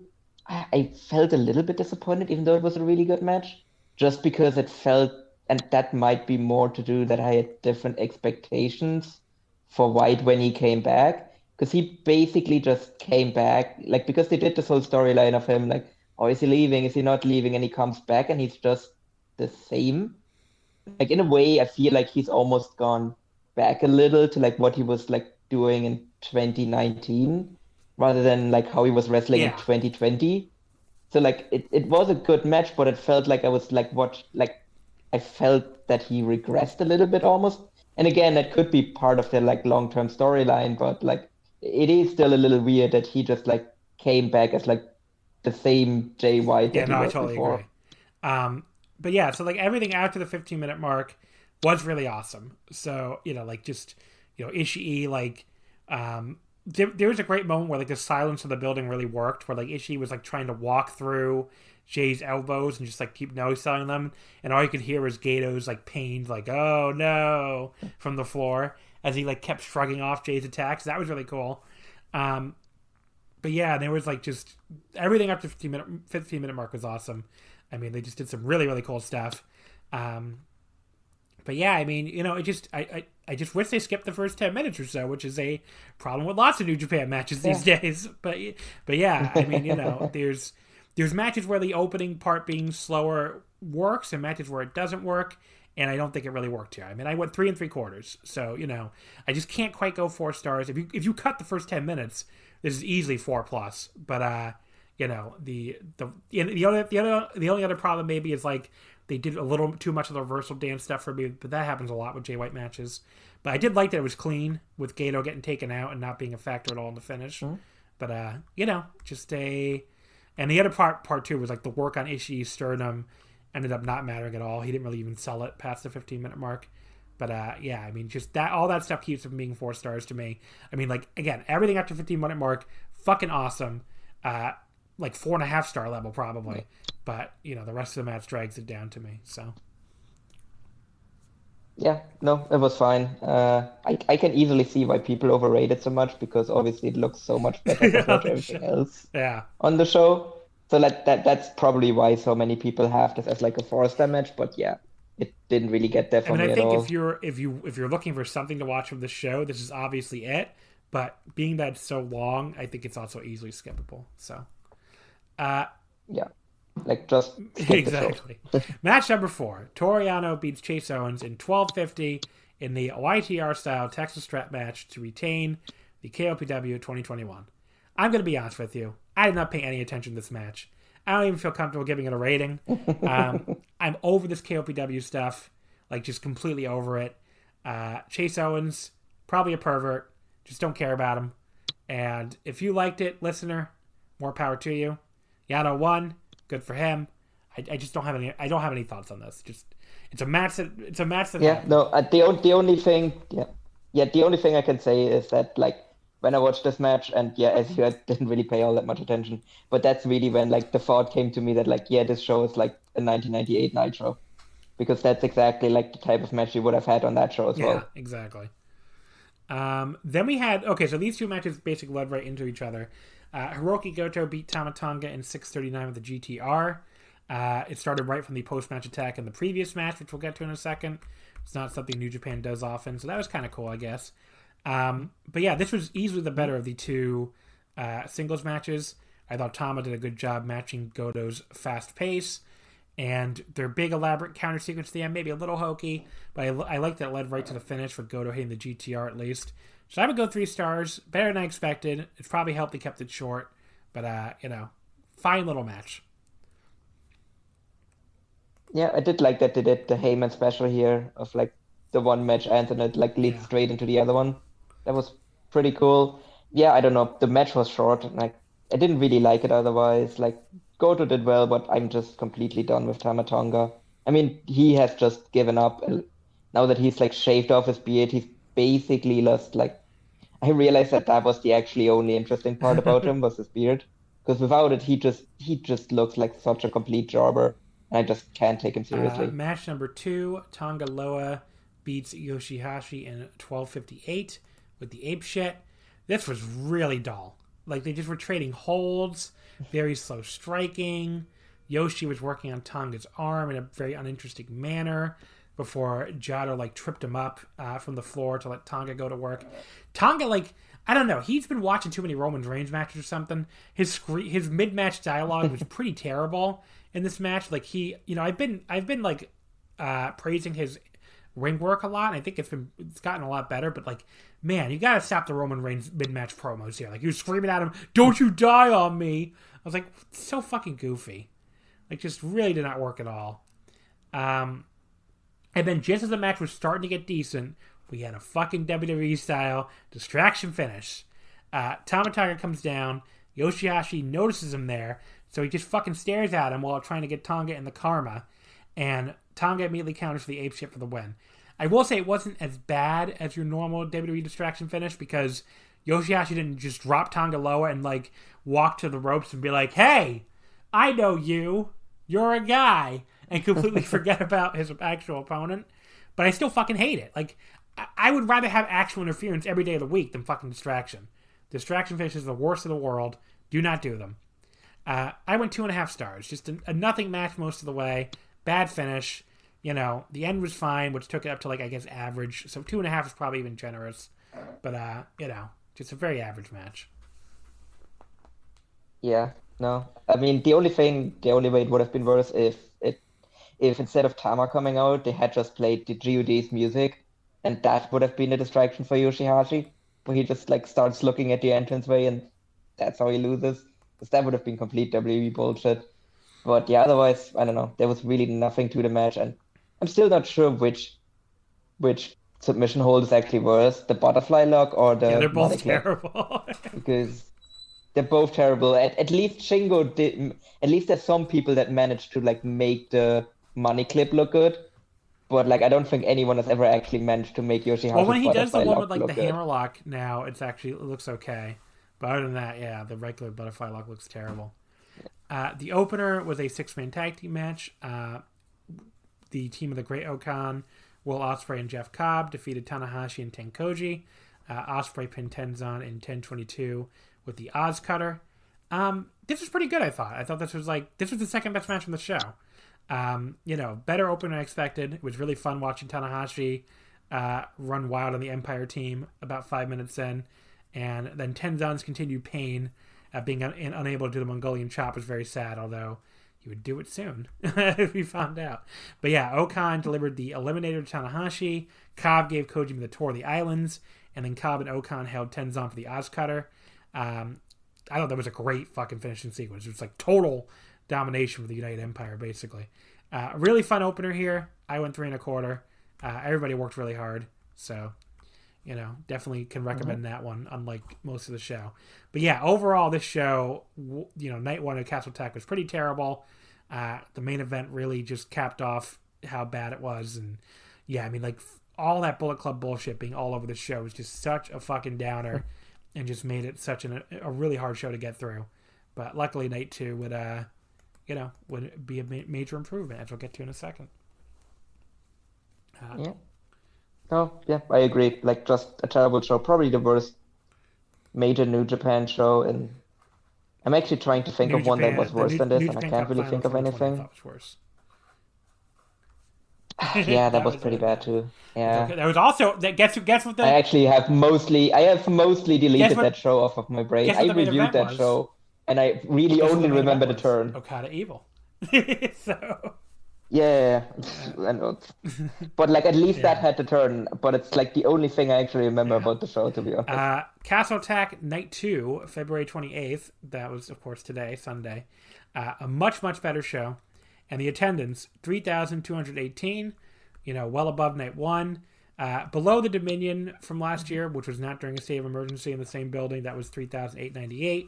I felt a little bit disappointed, even though it was a really good match, just because it felt. And that might be more to do that I had different expectations for White when he came back. Because he basically just came back, like, because they did this whole storyline of him, like, oh, is he leaving? Is he not leaving? And he comes back and he's just the same. Like, in a way, I feel like he's almost gone back a little to, like, what he was, like, doing in 2019, rather than, like, how he was wrestling in 2020. So, like, it was a good match, but it felt like I was, like, I felt that he regressed a little bit almost. And again, that could be part of their like long-term storyline, but like it is still a little weird that he just like came back as like the same Jay White that he was before. Agree. But yeah, so like everything after the 15-minute mark was really awesome. So, you know, like just, you know, Ishii, like there was a great moment where like the silence of the building really worked, where like Ishii was like trying to walk through Jay's elbows and just like keep no-selling them, and all you could hear was Gato's like pained, like, oh no, from the floor as he like kept shrugging off Jay's attacks. That was really cool. But yeah, there was like just everything up to 15-minute mark was awesome. I mean, they just did some really, really cool stuff. But yeah, I mean, you know, it just I just wish they skipped the first 10 minutes or so, which is a problem with lots of New Japan matches these days. But yeah, I mean, you know, there's matches where the opening part being slower works and matches where it doesn't work, and I don't think it really worked here. I mean, I went 3 3/4, so, you know, I just can't quite go 4 stars. If you cut the first 10 minutes, this is easily 4+. But you know, the only other problem maybe is like they did a little too much of the reversal dance stuff for me, but that happens a lot with Jay White matches. But I did like that it was clean with Gato getting taken out and not being a factor at all in the finish. Mm-hmm. But you know, just and the other part too was like the work on Ishii's sternum ended up not mattering at all. He didn't really even sell it past the 15-minute mark. But yeah, I mean, just that all that stuff keeps him being 4 stars to me. I mean, like again, everything after 15-minute mark, fucking awesome. Like 4.5 star level probably. But you know, the rest of the match drags it down to me. So yeah, no, it was fine. I can easily see why people overrate it so much, because obviously it looks so much better compared to everything else on the show. So like that's probably why so many people have this as like a 4-star match. But yeah, it didn't really get there for me at all. I think if you're looking for something to watch from the show, this is obviously it. But being that it's so long, I think it's also easily skippable. So, Yeah. Like, just skip exactly. Match number 4. Toru Yano beats Chase Owens in 12:50 in the YTR-style Texas strap match to retain the KOPW 2021. I'm going to be honest with you. I did not pay any attention to this match. I don't even feel comfortable giving it a rating. I'm over this KOPW stuff. Like, just completely over it. Chase Owens, probably a pervert. Just don't care about him. And if you liked it, listener, more power to you. Yano won. Good for him. I just don't have any. I don't have any thoughts on this. Just it's a match that Yeah, happened. no. The only thing, the only thing I can say is that, like, when I watched this match, and as you had, didn't really pay all that much attention, but that's really when, like, the thought came to me that, like, this show is like a 1998 Nitro, because that's exactly like the type of match you would have had on that show as well. Yeah, exactly. Then we had so these two matches basically led right into each other. Hiroki Goto beat Tama Tonga in 6:39 with the GTR. It started right from the post-match attack in the previous match, which we'll get to in a second. It's not something New Japan does often, so that was kind of cool, I guess. But yeah, this was easily the better of the two singles matches. I thought Tama did a good job matching Goto's fast pace, and their big elaborate counter sequence at the end, maybe a little hokey, but I liked that it led right to the finish for Goto hitting the GTR at least. So I would go 3 stars, better than I expected. It's probably helped they kept it short, but fine little match. Yeah, I did like that they did the Heyman special here of, like, the one match ends and it, like, leads straight into the other one. That was pretty cool. Yeah, I don't know. The match was short. And, like, I didn't really like it otherwise. Like, Goto did well, but I'm just completely done with Tama Tonga. I mean, he has just given up. Now that he's, like, shaved off his beard, he's basically lost, like, I realized that was the actually only interesting part about him was his beard. Because without it, he just looks like such a complete jobber. And I just can't take him seriously. Match number 2, Tonga Loa beats Yoshihashi in 12:58 with the ape shit. This was really dull. Like, they just were trading holds, very slow striking. Yoshi was working on Tonga's arm in a very uninteresting manner before Jado, like, tripped him up from the floor to let Tonga go to work. Tonga, like, I don't know. He's been watching too many Roman Reigns matches or something. His mid-match dialogue was pretty terrible in this match. Like, I've been like praising his ring work a lot, and I think it's gotten a lot better. But, like, man, you gotta stop the Roman Reigns mid-match promos here. Like, he was screaming at him, "Don't you die on me!" I was like, so fucking goofy. Like, just really did not work at all. And then just as the match was starting to get decent, we had a fucking WWE style distraction finish. Tama Tonga comes down. Yoshihashi notices him there, so he just fucking stares at him while trying to get Tonga in the karma. And Tonga immediately counters the apeshit for the win. I will say it wasn't as bad as your normal WWE distraction finish because Yoshihashi didn't just drop Tonga lower and, like, walk to the ropes and be like, "Hey, I know you. You're a guy," and completely forget about his actual opponent. But I still fucking hate it. Like, I would rather have actual interference every day of the week than fucking distraction. Distraction finishes is the worst in the world. Do not do them. I went 2.5 stars. Just a nothing match most of the way. Bad finish. The end was fine, which took it up to, like, I guess, average. So 2.5 is probably even generous. But, just a very average match. Yeah, no. I mean, the only way it would have been worse if instead of Tama coming out, they had just played the GOD's music, and that would have been a distraction for Yoshihashi, where he just, like, starts looking at the entranceway and that's how he loses. Because that would have been complete WWE bullshit. But yeah, otherwise, I don't know. There was really nothing to the match, and I'm still not sure which submission hold is actually worse, the butterfly lock or the they're both Money Clip. terrible. Because they're both terrible. At least Shingo did. At least there's some people that managed to, like, make the Money Clip look good. But, like, I don't think anyone has ever actually managed to make Yoshihashi's well, when he does the butterfly one lock with, like, look the good. hammerlock now, it looks okay. But other than that, yeah, the regular butterfly lock looks terrible. The opener was a 6-man tag team match. The team of the Great Okan, Will Ospreay and Jeff Cobb defeated Tanahashi and Tenkoji. Ospreay pinned Tenzan in 10:22 with the Oz Cutter. This was pretty good, I thought. I thought this was the second best match on the show. Better opener than I expected. It was really fun watching Tanahashi run wild on the Empire team about 5 minutes in. And then Tenzan's continued pain at being unable to do the Mongolian chop was very sad, although he would do it soon, we found out. But yeah, Okan delivered the Eliminator to Tanahashi. Cobb gave Kojima the Tour of the Islands, and then Cobb and Okan held Tenzan for the Ozcutter. I thought that was a great fucking finishing sequence. It was like total domination for the United Empire, basically. Really fun opener here. I went 3 1/4. Everybody worked really hard, so definitely can recommend that one, unlike most of the show. But yeah, overall, this show, night 1 of Castle Tech was pretty terrible. The main event really just capped off how bad it was. And yeah, I mean, like, all that Bullet Club bullshit being all over the show was just such a fucking downer and just made it such a really hard show to get through. But luckily, night 2 would be a major improvement, as we'll get to in a second. Yeah. Oh, yeah, I agree. Like, just a terrible show. Probably the worst major New Japan show. And I'm actually trying to think of one that was worse than this, and I can't really think of anything. Was worse. Yeah, that was pretty bad too. Yeah. Okay. That was also guess what the I actually have mostly deleted that show off of my brain. I reviewed that show, and I really only remember the turn. Okada Evil. So. Yeah, I know. But like, at least that had the turn. But it's like the only thing I actually remember about the show, to be honest. Castle Attack Night 2, February 28th. That was, of course, today, Sunday. A much, much better show. And the attendance, 3,218. Well above Night 1. Below the Dominion from last year, which was not during a state of emergency in the same building. That was 3,898.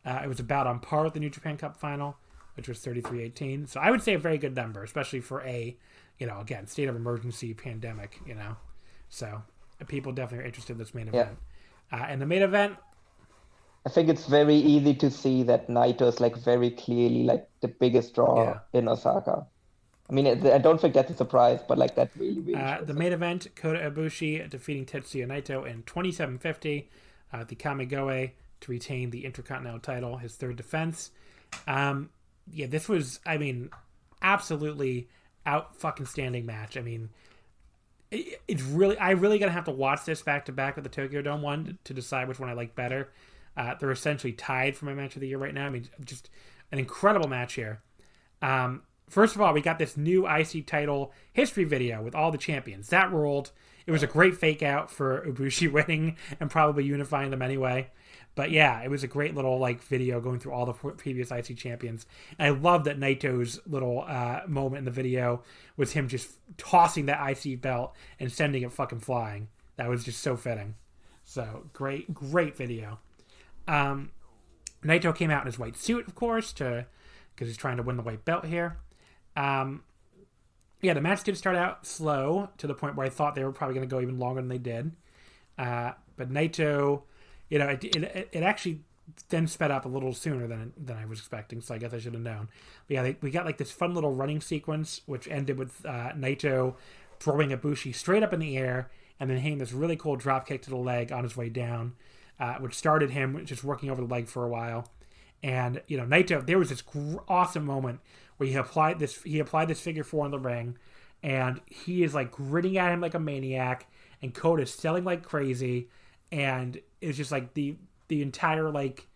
It was about on par with the New Japan Cup final, which was 3,318. So I would say a very good number, especially for a, again, state of emergency pandemic, So people definitely are interested in this main event. And the main event, I think it's very easy to see that Naito is like very clearly like the biggest draw in Osaka. I mean, I don't think that's a surprise, but like that really the main event, Kota Ibushi defeating Tetsuya Naito in 27:50, the Kamigoe to retain the Intercontinental title, his third defense. Yeah, this was, I mean, absolutely out fucking standing match. I mean, it's really, I really gonna have to watch this back to back with the Tokyo Dome one to decide which one I like better. They're essentially tied for my match of the year right now. I mean, just an incredible match here. First of all, we got this new IC title history video with all the champions. That ruled. It was a great fake out for Ibushi winning and probably unifying them anyway. But yeah, it was a great little like video going through all the previous IC champions. And I love that Naito's little moment in the video was him just tossing that IC belt and sending it fucking flying. That was just so fitting. So great video. Naito came out in his white suit, of course, because he's trying to win the white belt here. Yeah, the match did start out slow to the point where I thought they were probably going to go even longer than they did. But Naito, it actually then sped up a little sooner than I was expecting, so I guess I should have known. But yeah, we got like this fun little running sequence, which ended with Naito throwing Ibushi straight up in the air and then hitting this really cool drop kick to the leg on his way down, which started him just working over the leg for a while. And Naito, there was this awesome moment where he applied this figure four in the ring, and he is like grinning at him like a maniac, and Kota's selling like crazy, and it's just like the entire, like,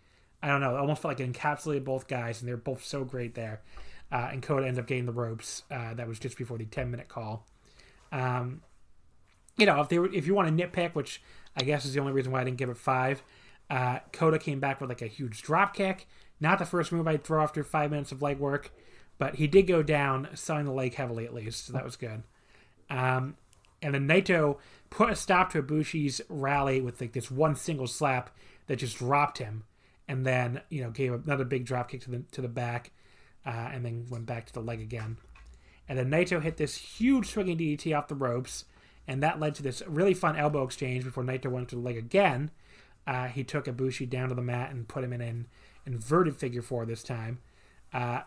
I don't know, it almost felt like it encapsulated both guys, and they're both so great there. And Kota ends up getting the ropes. That was just before the 10-minute call. If you want to nitpick, which I guess is the only reason why I didn't give it 5. Kota came back with like a huge drop kick. Not the first move I'd throw after 5 minutes of leg work, but he did go down, selling the leg heavily at least, so that was good. And then Naito put a stop to Ibushi's rally with like this one single slap that just dropped him, and then gave another big drop kick to the back, and then went back to the leg again. And then Naito hit this huge swinging DDT off the ropes, and that led to this really fun elbow exchange before Naito went to the leg again. He took Ibushi down to the mat and put him in an inverted figure four this time.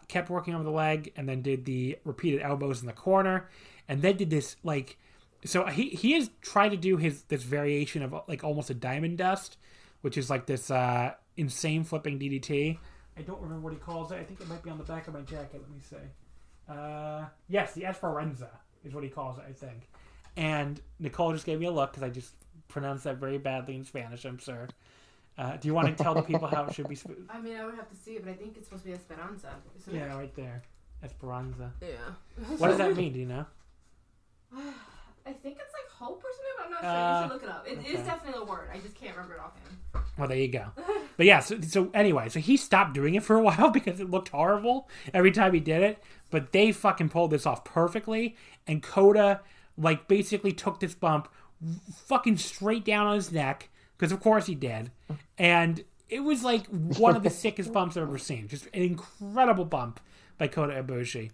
Kept working over the leg, and then did the repeated elbows in the corner, and then did this like. So he has tried to do this variation of like almost a diamond dust, which is like this insane flipping DDT. I don't remember what he calls it. I think it might be on the back of my jacket. Let me see. Yes, the Esperanza is what he calls it, I think. And Nicole just gave me a look because I just pronounced that very badly in Spanish, I'm sure. Do you want to tell the people how it should be? I mean, I would have to see it, but I think it's supposed to be Esperanza. Yeah, right there. Esperanza. Yeah. What does that mean? Do you know? I think it's like hope or something, but I'm not sure. You should look it up. It is definitely a word. I just can't remember it offhand. Well, there you go. But yeah, so anyway, so he stopped doing it for a while because it looked horrible every time he did it. But they fucking pulled this off perfectly. And Kota, like, basically took this bump fucking straight down on his neck, because of course he did. And it was like one of the sickest bumps I've ever seen. Just an incredible bump by Kota Ibushi.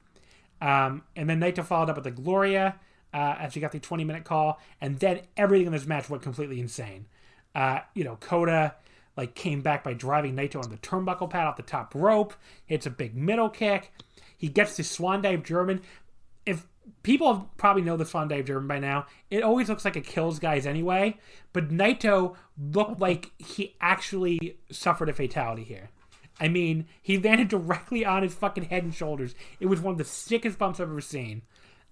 And then Naito followed up with the Gloria as he got the 20-minute call. And then everything in this match went completely insane. Kota like came back by driving Naito on the turnbuckle pad off the top rope. Hits a big middle kick. He gets the Swan Dive German. If people probably know the Swan Dive German by now, it always looks like it kills guys anyway. But Naito looked like he actually suffered a fatality here. I mean, he landed directly on his fucking head and shoulders. It was one of the sickest bumps I've ever seen.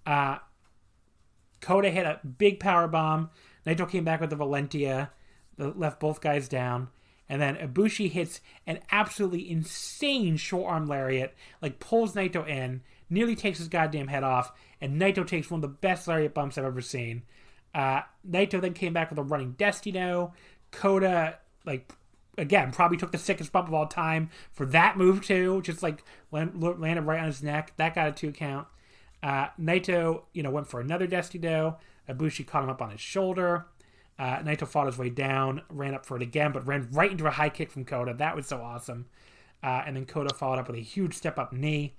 Kota hit a big power bomb. Naito came back with the Valentia, left both guys down. And then Ibushi hits an absolutely insane short arm lariat, like pulls Naito in, nearly takes his goddamn head off, and Naito takes one of the best lariat bumps I've ever seen. Naito then came back with a running Destino. Kota, like, again, probably took the sickest bump of all time for that move too, just like landed right on his neck. That got a 2 count. Naito, went for another Destino. Ibushi caught him up on his shoulder. Naito fought his way down, ran up for it again, but ran right into a high kick from Kota. That was so awesome. And then Kota followed up with a huge step-up knee.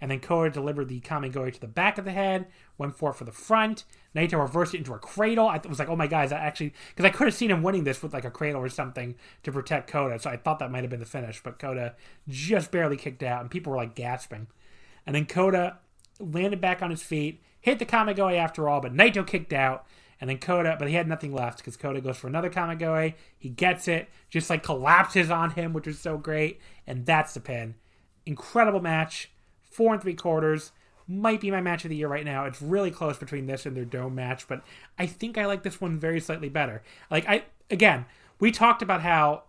And then Kota delivered the Kamigoye to the back of the head, went for it for the front. Naito reversed it into a cradle. I was like, oh my God, because I could have seen him winning this with like a cradle or something to protect Kota. So I thought that might have been the finish, but Kota just barely kicked out, and people were like gasping. And then Kota landed back on his feet, hit the Kamigoye after all, but Naito kicked out. And then Kota, but he had nothing left because Kota goes for another Kamigoye. He gets it, just like collapses on him, which is so great. And that's the pin. Incredible match. 4 3/4. Might be my match of the year right now. It's really close between this and their Dome match, but I think I like this one very slightly better. We talked about how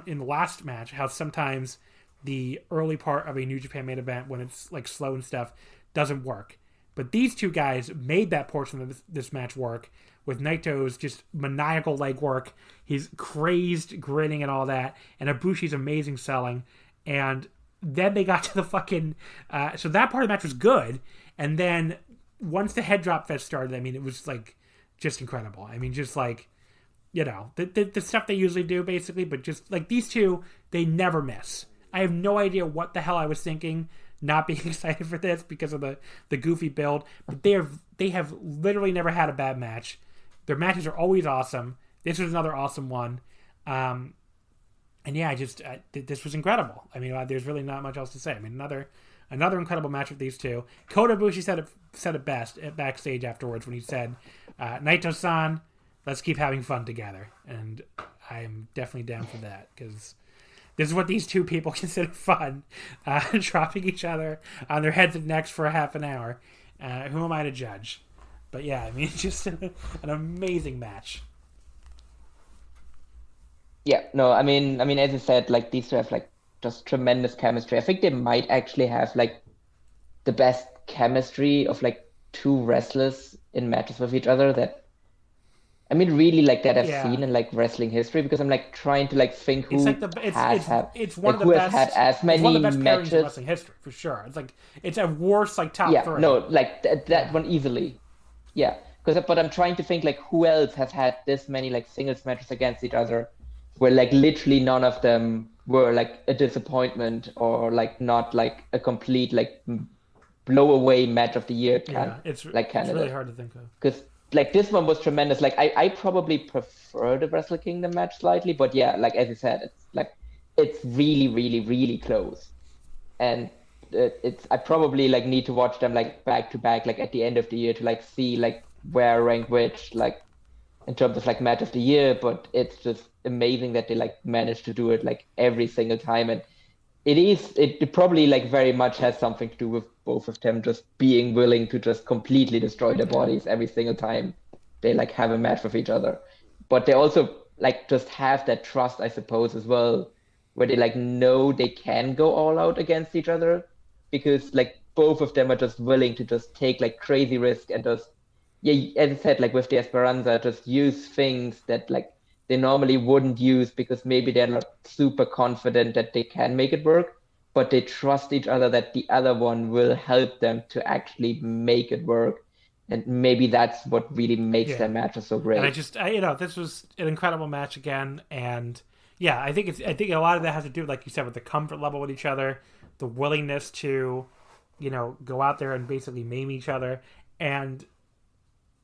in the last match, how sometimes the early part of a New Japan main event, when it's like slow and stuff, doesn't work. But these two guys made that portion of this match work with Naito's just maniacal leg work. He's crazed grinning and all that. And Ibushi's amazing selling. And then they got to the fucking... so that part of the match was good. And then once the head drop fest started, I mean, it was like just incredible. I mean, just like, the stuff they usually do basically. But just like these two, they never miss. I have no idea what the hell I was thinking not being excited for this because of the goofy build. But they have literally never had a bad match. Their matches are always awesome. This was another awesome one. And yeah, this was incredible. I mean, there's really not much else to say. I mean, another incredible match with these two. Kota Ibushi said it best at backstage afterwards when he said, Naito-san, let's keep having fun together. And I'm definitely down for that because this is what these two people consider fun, dropping each other on their heads and necks for a half an hour. Who am I to judge? But yeah, I mean, just an amazing match. Yeah, no, I mean, as you said, like these two have like just tremendous chemistry. I think they might actually have like the best chemistry of like two wrestlers in matches with each other that, I mean, really like that I've seen in like wrestling history, because I'm like trying to like think who it's one of the best, had as many one of the best matches in wrestling history for sure. It's like it's a worst like top 3. No, like that one easily. Yeah, but I'm trying to think like who else has had this many like singles matches against each other, where like literally none of them were like a disappointment or like not like a complete like blow away match of the year. It's really hard to think of. Because like this one was tremendous. Like I probably prefer the Wrestle Kingdom match slightly, but yeah, like as you said, it's really, really, really close, and I probably like need to watch them like back to back like at the end of the year to like see like where I rank which like in terms of like match of the year. But it's just amazing that they like managed to do it like every single time, and it probably like very much has something to do with both of them just being willing to just completely destroy their bodies every single time they like have a match with each other. But they also like just have that trust, I suppose, as well, where they like know they can go all out against each other because like both of them are just willing to just take like crazy risk and just, yeah, as I said, like with the Esperanza, just use things that like they normally wouldn't use because maybe they're not super confident that they can make it work, but they trust each other that the other one will help them to actually make it work. And maybe that's what really makes their matches so great. And this was an incredible match again. And yeah, I think a lot of that has to do, like you said, with the comfort level with each other, the willingness to, go out there and basically maim each other. And,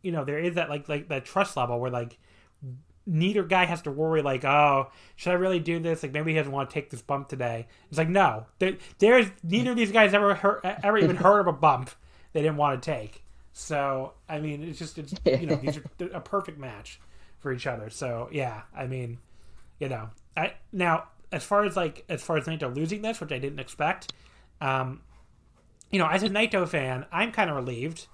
there is that like that trust level where like neither guy has to worry like, oh, should I really do this? Like maybe he doesn't want to take this bump today. It's like, no, there's neither of these guys ever even heard of a bump they didn't want to take. So, I mean, these are a perfect match for each other. So, yeah, I mean, now as far as Naito losing this, which I didn't expect, as a Naito fan, I'm kind of relieved.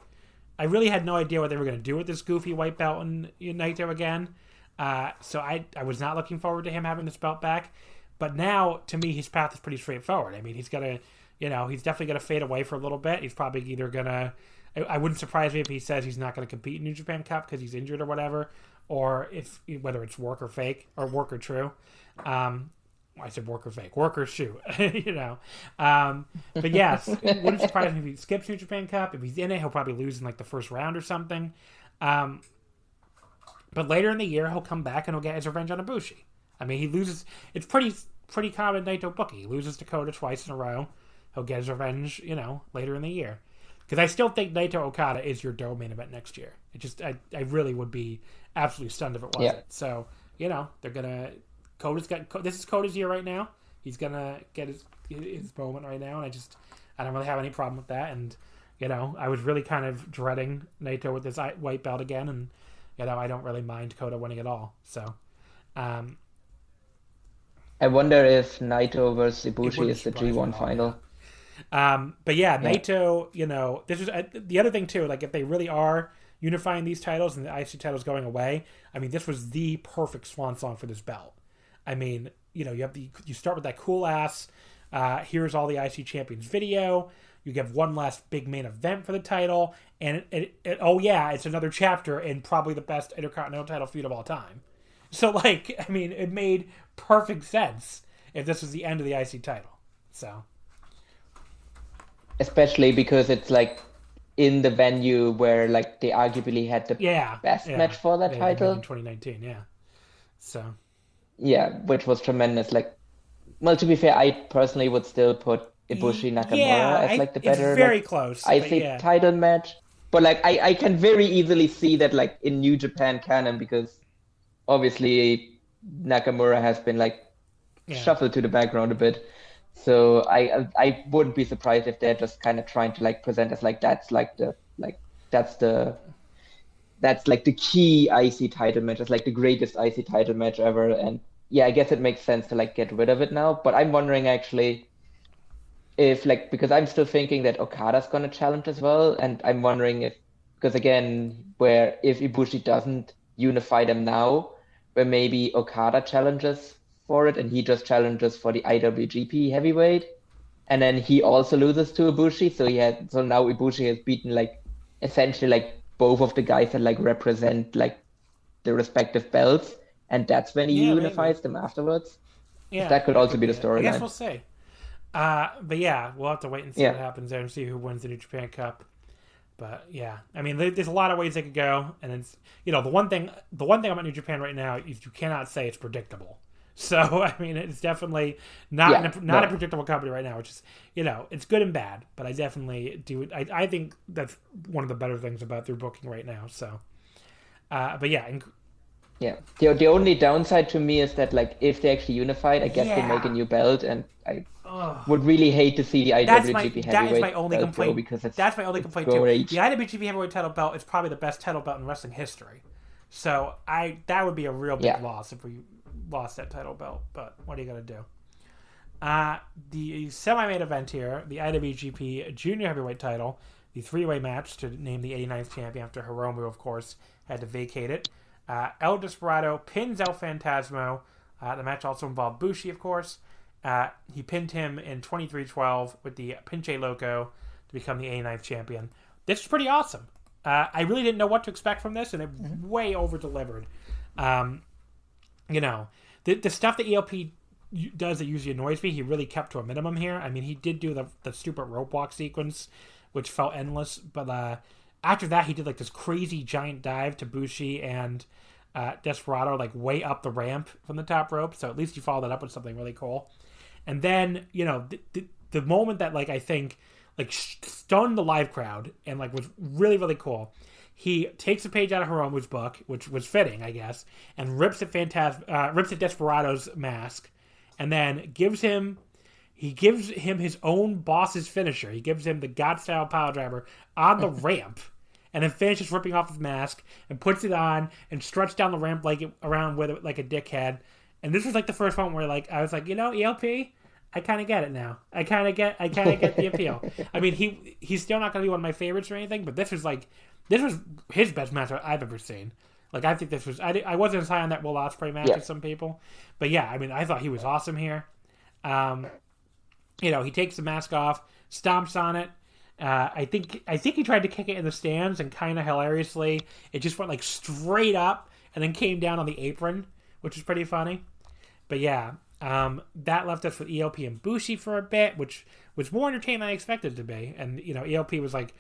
I really had no idea what they were going to do with this goofy white belt in Naito again. So I was not looking forward to him having this belt back. But now, to me, his path is pretty straightforward. I mean, he's going to, he's definitely going to fade away for a little bit. He's probably either going to, I wouldn't surprise me if he says he's not going to compete in New Japan Cup because he's injured or whatever, or whether it's work or fake or work or true. I said work or fake, work or shoot, But yes, it wouldn't surprise me if he skips New Japan Cup. If he's in it, he'll probably lose in like the first round or something. But later in the year, he'll come back and he'll get his revenge on Ibushi. I mean, he loses. It's pretty common Naito booking. He loses to Kota twice in a row. He'll get his revenge, later in the year. Because I still think Naito Okada is your main event next year. I really would be absolutely stunned if it wasn't. Yeah. So, they're gonna. This is Kota's year right now. He's gonna get his moment right now, and I don't really have any problem with that. And I was really kind of dreading Naito with this white belt again, and I don't really mind Kota winning at all. So, I wonder if Naito versus Ibushi is the G1 final. But yeah, Naito, this is the other thing too, like if they really are unifying these titles and the IC titles going away, I mean, this was the perfect swan song for this belt. I mean, you start with that cool ass, here's all the IC champions video, you give one last big main event for the title, and it's another chapter in probably the best Intercontinental title feud of all time. So like, I mean, it made perfect sense if this was the end of the IC title. So especially because it's like in the venue where like they arguably had the best match for that title in 2019. Yeah. So. Yeah, which was tremendous. Like, well, to be fair, I personally would still put Ibushi Nakamura as like the better. It's very close. I think title match, but like I can very easily see that like in New Japan canon because obviously Nakamura has been like shuffled to the background a bit. So I wouldn't be surprised if they're just kind of trying to like present us like that's the key IC title match. It's like the greatest IC title match ever. And yeah, I guess it makes sense to like get rid of it now. But I'm wondering actually if like, because I'm still thinking that Okada's going to challenge as well. And I'm wondering because again, if Ibushi doesn't unify them now, where maybe Okada challenges for it and he just challenges for the IWGP heavyweight. And then he also loses to Ibushi. So now Ibushi has beaten like essentially like both of the guys that like represent like the respective belts, and that's when he unifies them afterwards. Yeah, that could also be the storyline. I guess we'll see. But yeah, we'll have to wait and see what happens there and see who wins the New Japan Cup. But yeah, I mean, there's a lot of ways they could go, and it's the one thing about New Japan right now is you cannot say it's predictable. So I mean, it's definitely not a predictable company right now, which is it's good and bad. But I definitely do. I think that's one of the better things about their booking right now. So, but yeah. The only downside to me is that like if they actually unified, I guess they make a new belt, and I would really hate to see the IWGP heavyweight. That is my only complaint. Because that's my only complaint too. The IWGP heavyweight title belt is probably the best title belt in wrestling history. So that would be a real big loss if we lost that title belt. But what are you gonna do? The semi-main event here, the IWGP Junior Heavyweight title, the three-way match to name the 89th champion after Hiromu, of course, had to vacate it. El Desperado pins El Phantasmo. The match also involved Bushi, of course. He pinned him in 23-12 with the Pinche Loco to become the 89th champion. This is pretty awesome. I really didn't know what to expect from this, and it way over-delivered. The stuff that ELP does that usually annoys me, he really kept to a minimum here. I mean, he did do the stupid rope walk sequence, which felt endless, but after that, he did like this crazy giant dive to Bushi and Desperado, like way up the ramp from the top rope. So at least he followed that up with something really cool. And then, the moment that, like, I think, like, stunned the live crowd and, like, was really, really cool. He takes a page out of Hiromu's book, which was fitting, I guess, and rips at Desperado's mask, and then gives him his own boss's finisher. He gives him the God-style pile driver on the ramp, and then finishes ripping off his mask and puts it on and struts down the ramp around with it like a dickhead. And this was like the first moment where I was like, ELP, I kind of get it now. I kind of get the appeal. I mean, he's still not going to be one of my favorites or anything, but this was his best match I've ever seen. Like, I think this was... I wasn't as high on that Will Ospreay match as some people. But yeah, I mean, I thought he was awesome here. He takes the mask off, stomps on it. I think he tried to kick it in the stands, and kind of hilariously, it just went, like, straight up and then came down on the apron, which was pretty funny. But yeah, that left us with ELP and Bushi for a bit, which was more entertaining than I expected it to be. And, ELP was like,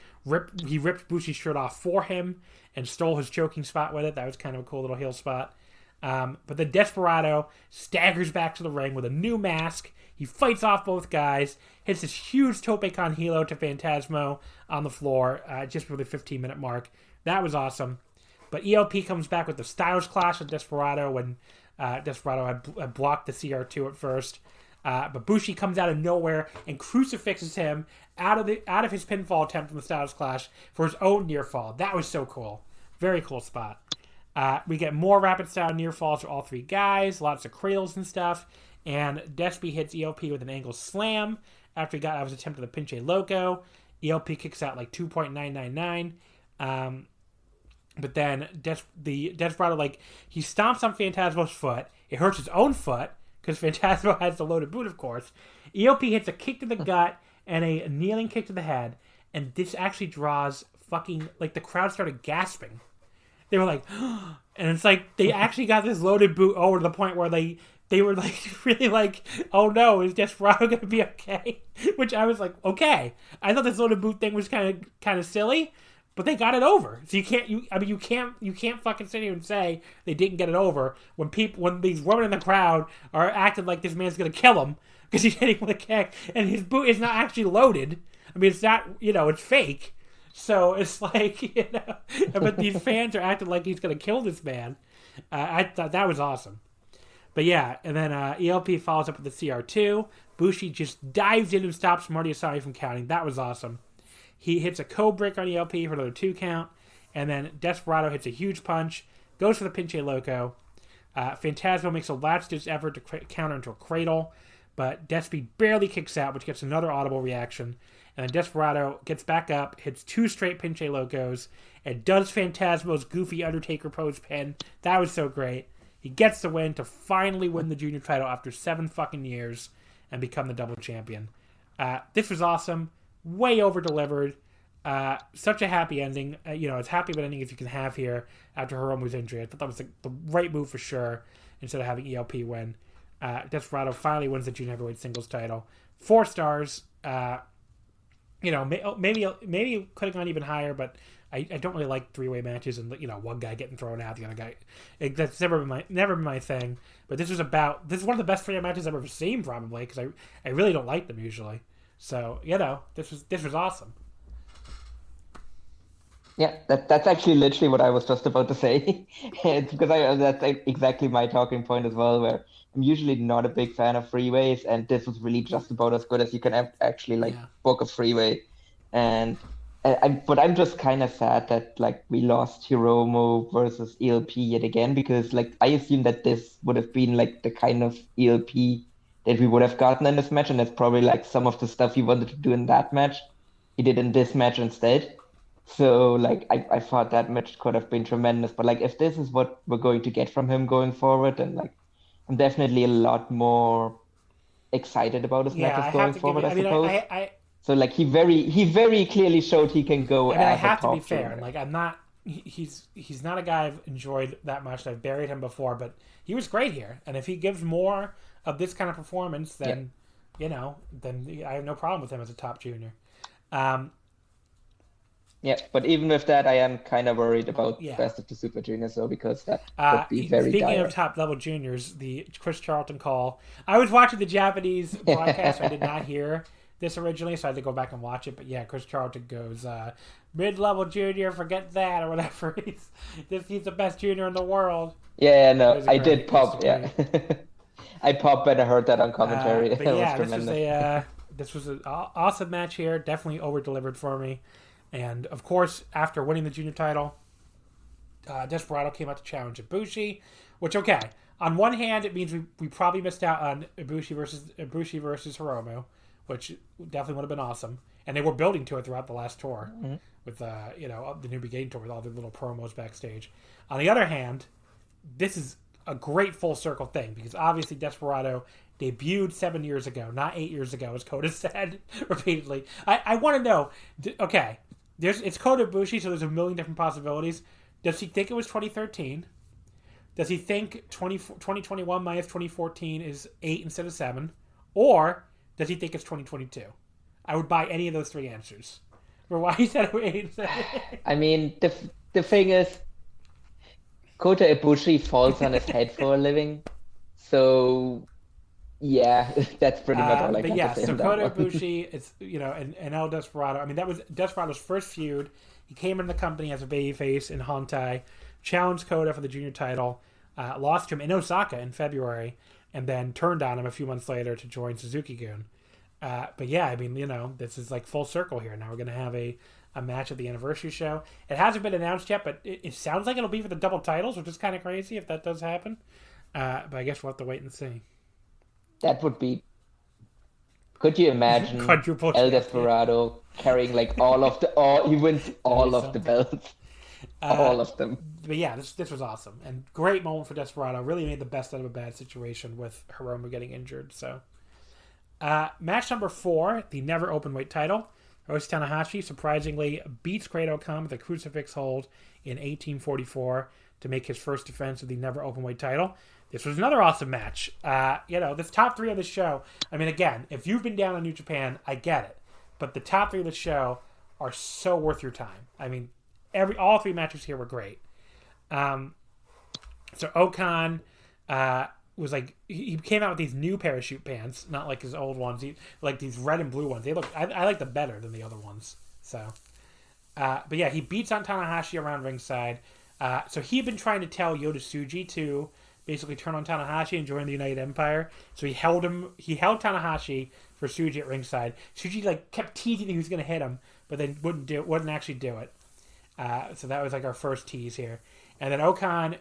he ripped Bushi's shirt off for him and stole his choking spot with it. That was kind of a cool little heel spot. But the Desperado staggers back to the ring with a new mask. He fights off both guys, hits this huge tope con hilo to Phantasmo on the floor just for the 15-minute mark. That was awesome. But ELP comes back with the Styles Clash with Desperado when Desperado had blocked the CR2 at first. But Bushi comes out of nowhere and crucifixes him out of his pinfall attempt from the Styles Clash for his own near fall. That was so cool. Very cool spot. We get more rapid style near falls for all three guys, lots of cradles and stuff. And Despy hits ELP with an angle slam after he got out of his attempt at the Pinche Loco. ELP kicks out like 2.999. But then Desperado, he stomps on Phantasmo's foot. It hurts his own foot, because Phantasmo has the loaded boot, of course. ELP hits a kick to the gut and a kneeling kick to the head. And this actually draws the crowd started gasping. They were like, and it's like, they actually got this loaded boot over to the point where they were really oh no, is Desperado going to be okay? Which I was like, okay. I thought this loaded boot thing was kind of silly. But they got it over, so you can't fucking sit here and say they didn't get it over when these women in the crowd are acting like this man's gonna kill him because he's hitting with a kick and his boot is not actually loaded. I mean, it's not, it's fake. So it's like, but these fans are acting like he's gonna kill this man. I thought that was awesome. But yeah, and then ELP follows up with the CR2. Bushi just dives in and stops Marty Asami from counting. That was awesome. He hits a code break on ELP for another 2 count, and then Desperado hits a huge punch, goes for the Pinche Loco. Phantasmo makes a last-ditch effort to counter into a cradle, but Despy barely kicks out, which gets another audible reaction. And then Desperado gets back up, hits 2 straight Pinche Locos, and does Phantasmo's goofy Undertaker pose pin. That was so great. He gets the win to finally win the junior title after 7 fucking years and become the double champion. This was awesome. Way over-delivered. Such a happy ending. As happy of an ending as you can have here after Hiromu's injury. I thought that was the right move for sure, instead of having ELP win. Desperado finally wins the junior heavyweight singles title. 4 stars. Maybe could have gone even higher, but I don't really like 3-way matches and one guy getting thrown out, the other guy. That's never been my thing. But this is one of the best 3-way matches I've ever seen, probably, because I really don't like them usually. So, this was awesome. Yeah, that's actually literally what I was just about to say. It's because that's exactly my talking point as well, where I'm usually not a big fan of freeways, and this was really just about as good as you can actually book a freeway. And but I'm just kind of sad that we lost Hiromu versus ELP yet again, because I assume that this would have been the kind of ELP that we would have gotten in this match, and that's probably some of the stuff he wanted to do in that match he did in this match instead. So like I thought that match could have been tremendous. But like if this is what we're going to get from him going forward, then like I'm definitely a lot more excited about his Yeah, matches I have going to give forward, it. I I mean, suppose. I So like he very clearly showed he can go I mean, I as a have to be top fair. trainer. Like, I'm not. He's not a guy I've enjoyed that much. I've buried him before, but he was great here. And if he gives more of this kind of performance, then then I have no problem with him as a top junior. Um, Yeah, but even with that, I am kind of worried about yeah. Best of the Super Juniors, though, because that could be very Speaking dire. of top level juniors, the Chris Charlton call. I was watching the Japanese broadcast. So I did not hear this originally, so I had to go back and watch it. But yeah, Chris Charlton goes mid level junior, forget that or whatever. He's the best junior in the world. Yeah, It no, was I great. did It was pop. Yeah, great. I popped when I heard that on commentary. But It was yeah, tremendous. this was an awesome match here. Definitely over delivered for me. And of course, after winning the junior title, Desperado came out to challenge Ibushi, which okay. On one hand, it means we probably missed out on Ibushi versus Hiromu, which definitely would have been awesome. And they were building to it throughout the last tour with the New Beginning tour with all the little promos backstage. On the other hand, this is a great full circle thing because obviously Desperado debuted 7 years ago, not 8 years ago, as Coda said repeatedly. I want to know, okay, it's Kota Ibushi, so there's a million different possibilities. Does he think it was 2013? Does he think 2021 minus 2014 is 8 instead of 7? Or does he think it's 2022? I would buy any of those three answers. For why he said it was 8 instead of 8. I mean, the thing is, Kota Ibushi falls on his head for a living, so yeah, that's pretty much all I But got yeah, to say so on that Kota one. Ibushi, it's and El Desperado. I mean, that was Desperado's first feud. He came in the company as a babyface in Hontai, challenged Kota for the junior title, lost to him in Osaka in February, and then turned on him a few months later to join Suzuki-gun. But yeah, I mean, this is like full circle here. Now we're going to have a match at the anniversary show. It hasn't been announced yet, but it sounds like it'll be for the double titles, which is kind of crazy if that does happen. But I guess we'll have to wait and see. That would be. Could you imagine Quadruple El champion. Desperado carrying like he wins all of the belts, all of them. But yeah, this was awesome and great moment for Desperado. Really made the best out of a bad situation with Hiromu getting injured. So, match number 4, the never openweight title. Hiroshi Tanahashi surprisingly beats Great Okan with a crucifix hold in 1844 to make his first defense of the never openweight title. This was another awesome match. This top 3 of the show. I mean, again, if you've been down on New Japan, I get it, but the top 3 of the show are so worth your time. I mean, all 3 matches here were great. So Okan was like he came out with these new parachute pants, not like his old ones. Like these red and blue ones. They look I like them better than the other ones. So, but yeah, he beats on Tanahashi around ringside. So he had been trying to tell Yota Tsuji to basically turn on Tanahashi and join the United Empire. So he held Tanahashi for Tsuji at ringside. Tsuji like kept teasing he was going to hit him, but then wouldn't actually do it. So that was like our first tease here. And then Okan,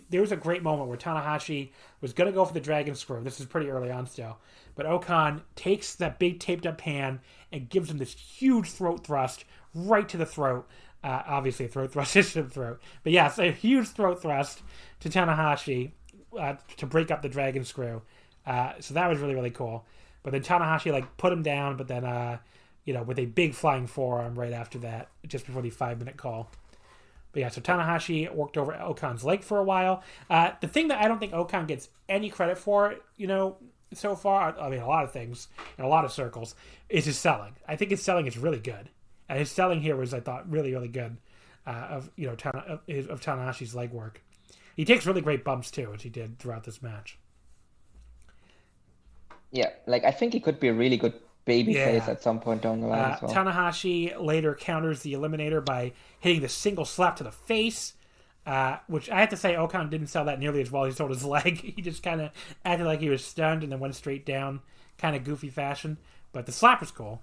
there was a great moment where Tanahashi was going to go for the dragon screw. This is pretty early on still. But Okan takes that big taped up hand and gives him this huge throat thrust right to the throat. Obviously, a throat thrust is to the throat. But yeah, so a huge throat thrust to Tanahashi to break up the dragon screw. So that was really, really cool. But then Tanahashi put him down, but then with a big flying forearm right after that, just before the 5-minute call. But yeah, so Tanahashi worked over Okan's leg for a while. The thing that I don't think Okan gets any credit for, so far, I mean, a lot of things in a lot of circles, is his selling. I think his selling is really good. And his selling here was, I thought, really, really good of Tanahashi's leg work. He takes really great bumps, too, as he did throughout this match. Yeah, I think he could be a really good babyface at some point down the line as well. Tanahashi later counters the Eliminator by hitting the single slap to the face, which I have to say Okan didn't sell that nearly as well as he sold his leg. He just kind of acted like he was stunned and then went straight down, kind of goofy fashion. But the slap was cool.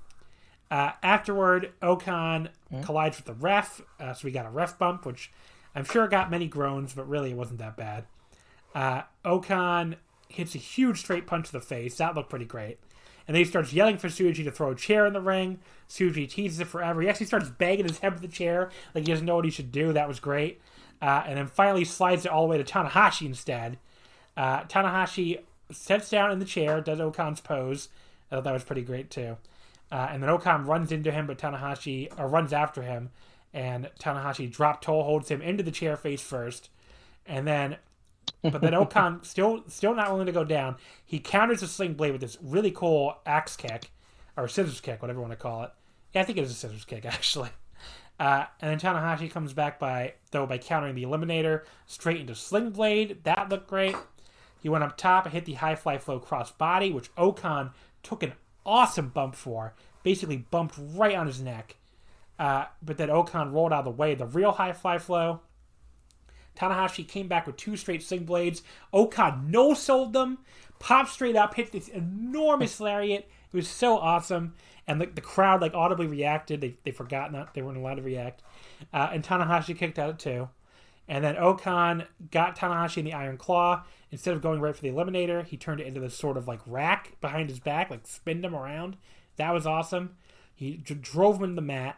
Afterward, Okan collides with the ref, so we got a ref bump, which I'm sure got many groans, but really it wasn't that bad. Okan hits a huge straight punch to the face. That looked pretty great. And then he starts yelling for Tsuji to throw a chair in the ring. Tsuji teases it forever. He actually starts banging his head with the chair like he doesn't know what he should do. That was great. And then finally slides it all the way to Tanahashi instead. Tanahashi sits down in the chair, does Okan's pose. I thought that was pretty great too. And then Okan runs into him, but runs after him. And Tanahashi drop toe holds him into the chair face first. And then... But then Okan, still not willing to go down, he counters the sling blade with this really cool axe kick, or scissors kick, whatever you want to call it. Yeah, I think it is a scissors kick, actually. And then Tanahashi comes back by countering the Eliminator straight into sling blade. That looked great. He went up top and hit the high fly flow cross body, which Okan took an awesome bump for. Basically bumped right on his neck. But then Okan rolled out of the way. The real high fly flow. Tanahashi came back with 2 straight sling blades. Okan no-sold them, popped straight up, hit this enormous lariat. It was so awesome. And the crowd audibly reacted. They forgot they weren't allowed to react. And Tanahashi kicked out at 2. And then Okan got Tanahashi in the Iron Claw. Instead of going right for the Eliminator, he turned it into this sort of rack behind his back, spinned him around. That was awesome. He drove him into the mat,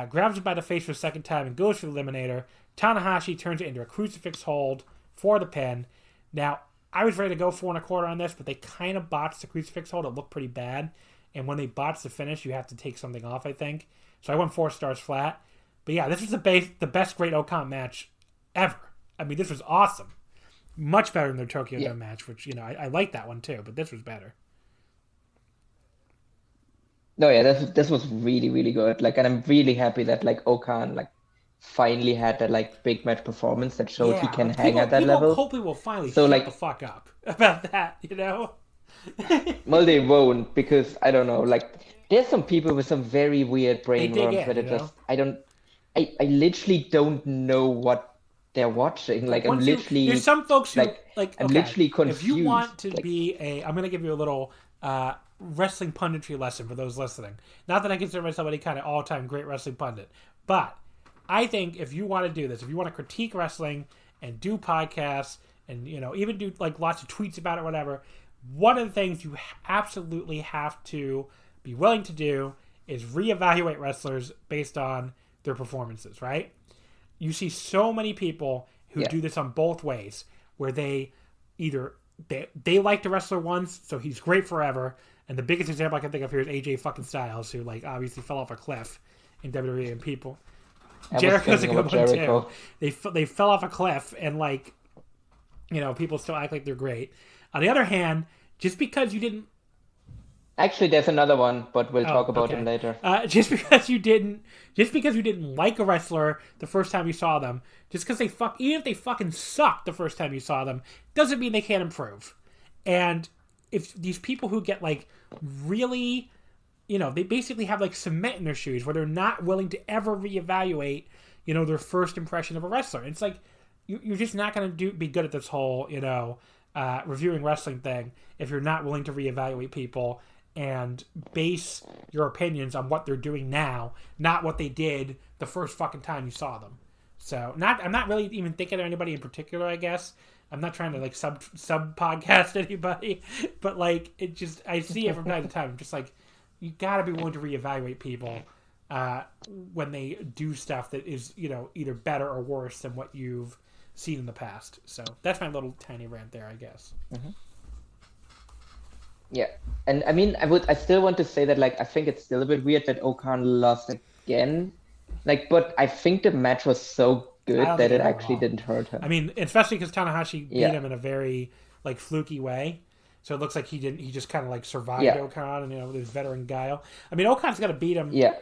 grabs him by the face for a second time, and goes for the Eliminator. Tanahashi turns it into a crucifix hold for the pin. Now, I was ready to go 4 1/4 on this, but they kind of botched the crucifix hold. It looked pretty bad. And when they botch the finish, you have to take something off, I think. So I went 4 stars flat. But yeah, this was the best Great Okan match ever. I mean, this was awesome. Much better than their Tokyo Dome match, which, I like that one too, but this was better. No, yeah, this was really, really good. And I'm really happy that Okan finally had that big match performance that showed he can hang at that level. Hopefully will finally shut the fuck up about that, Well, they won't, because I don't know, there's some people with some very weird brain worms where it just I literally don't know what they're watching. I'm literally there's some folks who I'm literally confused. If you want to be I'm gonna give you a little wrestling punditry lesson for those listening. Not that I consider myself any kind of all-time great wrestling pundit, but I think if you want to do this, if you want to critique wrestling and do podcasts and, even do lots of tweets about it, whatever, one of the things you absolutely have to be willing to do is reevaluate wrestlers based on their performances, right? You see so many people who do this on both ways, where they either they liked a wrestler once, so he's great forever. And the biggest example I can think of here is AJ fucking Styles, who obviously fell off a cliff in WWE, and people... Jericho's a good one too. They fell off a cliff, and people still act like they're great. On the other hand, just because you didn't... Actually, there's another one, but we'll talk about him later. Just because you didn't like a wrestler the first time you saw them, just because even if they fucking sucked the first time you saw them, doesn't mean they can't improve. And if these people who get really... they basically have cement in their shoes where they're not willing to ever reevaluate, their first impression of a wrestler. It's you're just not going to be good at this whole, reviewing wrestling thing if you're not willing to reevaluate people and base your opinions on what they're doing now, not what they did the first fucking time you saw them. So I'm not really even thinking of anybody in particular, I guess. I'm not trying to sub podcast anybody, but it just, I see it from time to time. I'm just you gotta be willing to reevaluate people when they do stuff that is, either better or worse than what you've seen in the past. So that's my little tiny rant there, I guess. Mm-hmm. Yeah, and I mean, I still want to say that I think it's still a bit weird that Okan lost again, but I think the match was so good that it actually didn't hurt him. I mean, especially because Tanahashi beat him in a very fluky way. So it looks like he just kind of survived Okan and, with his veteran guile. I mean, Okan's got to beat him. Yeah.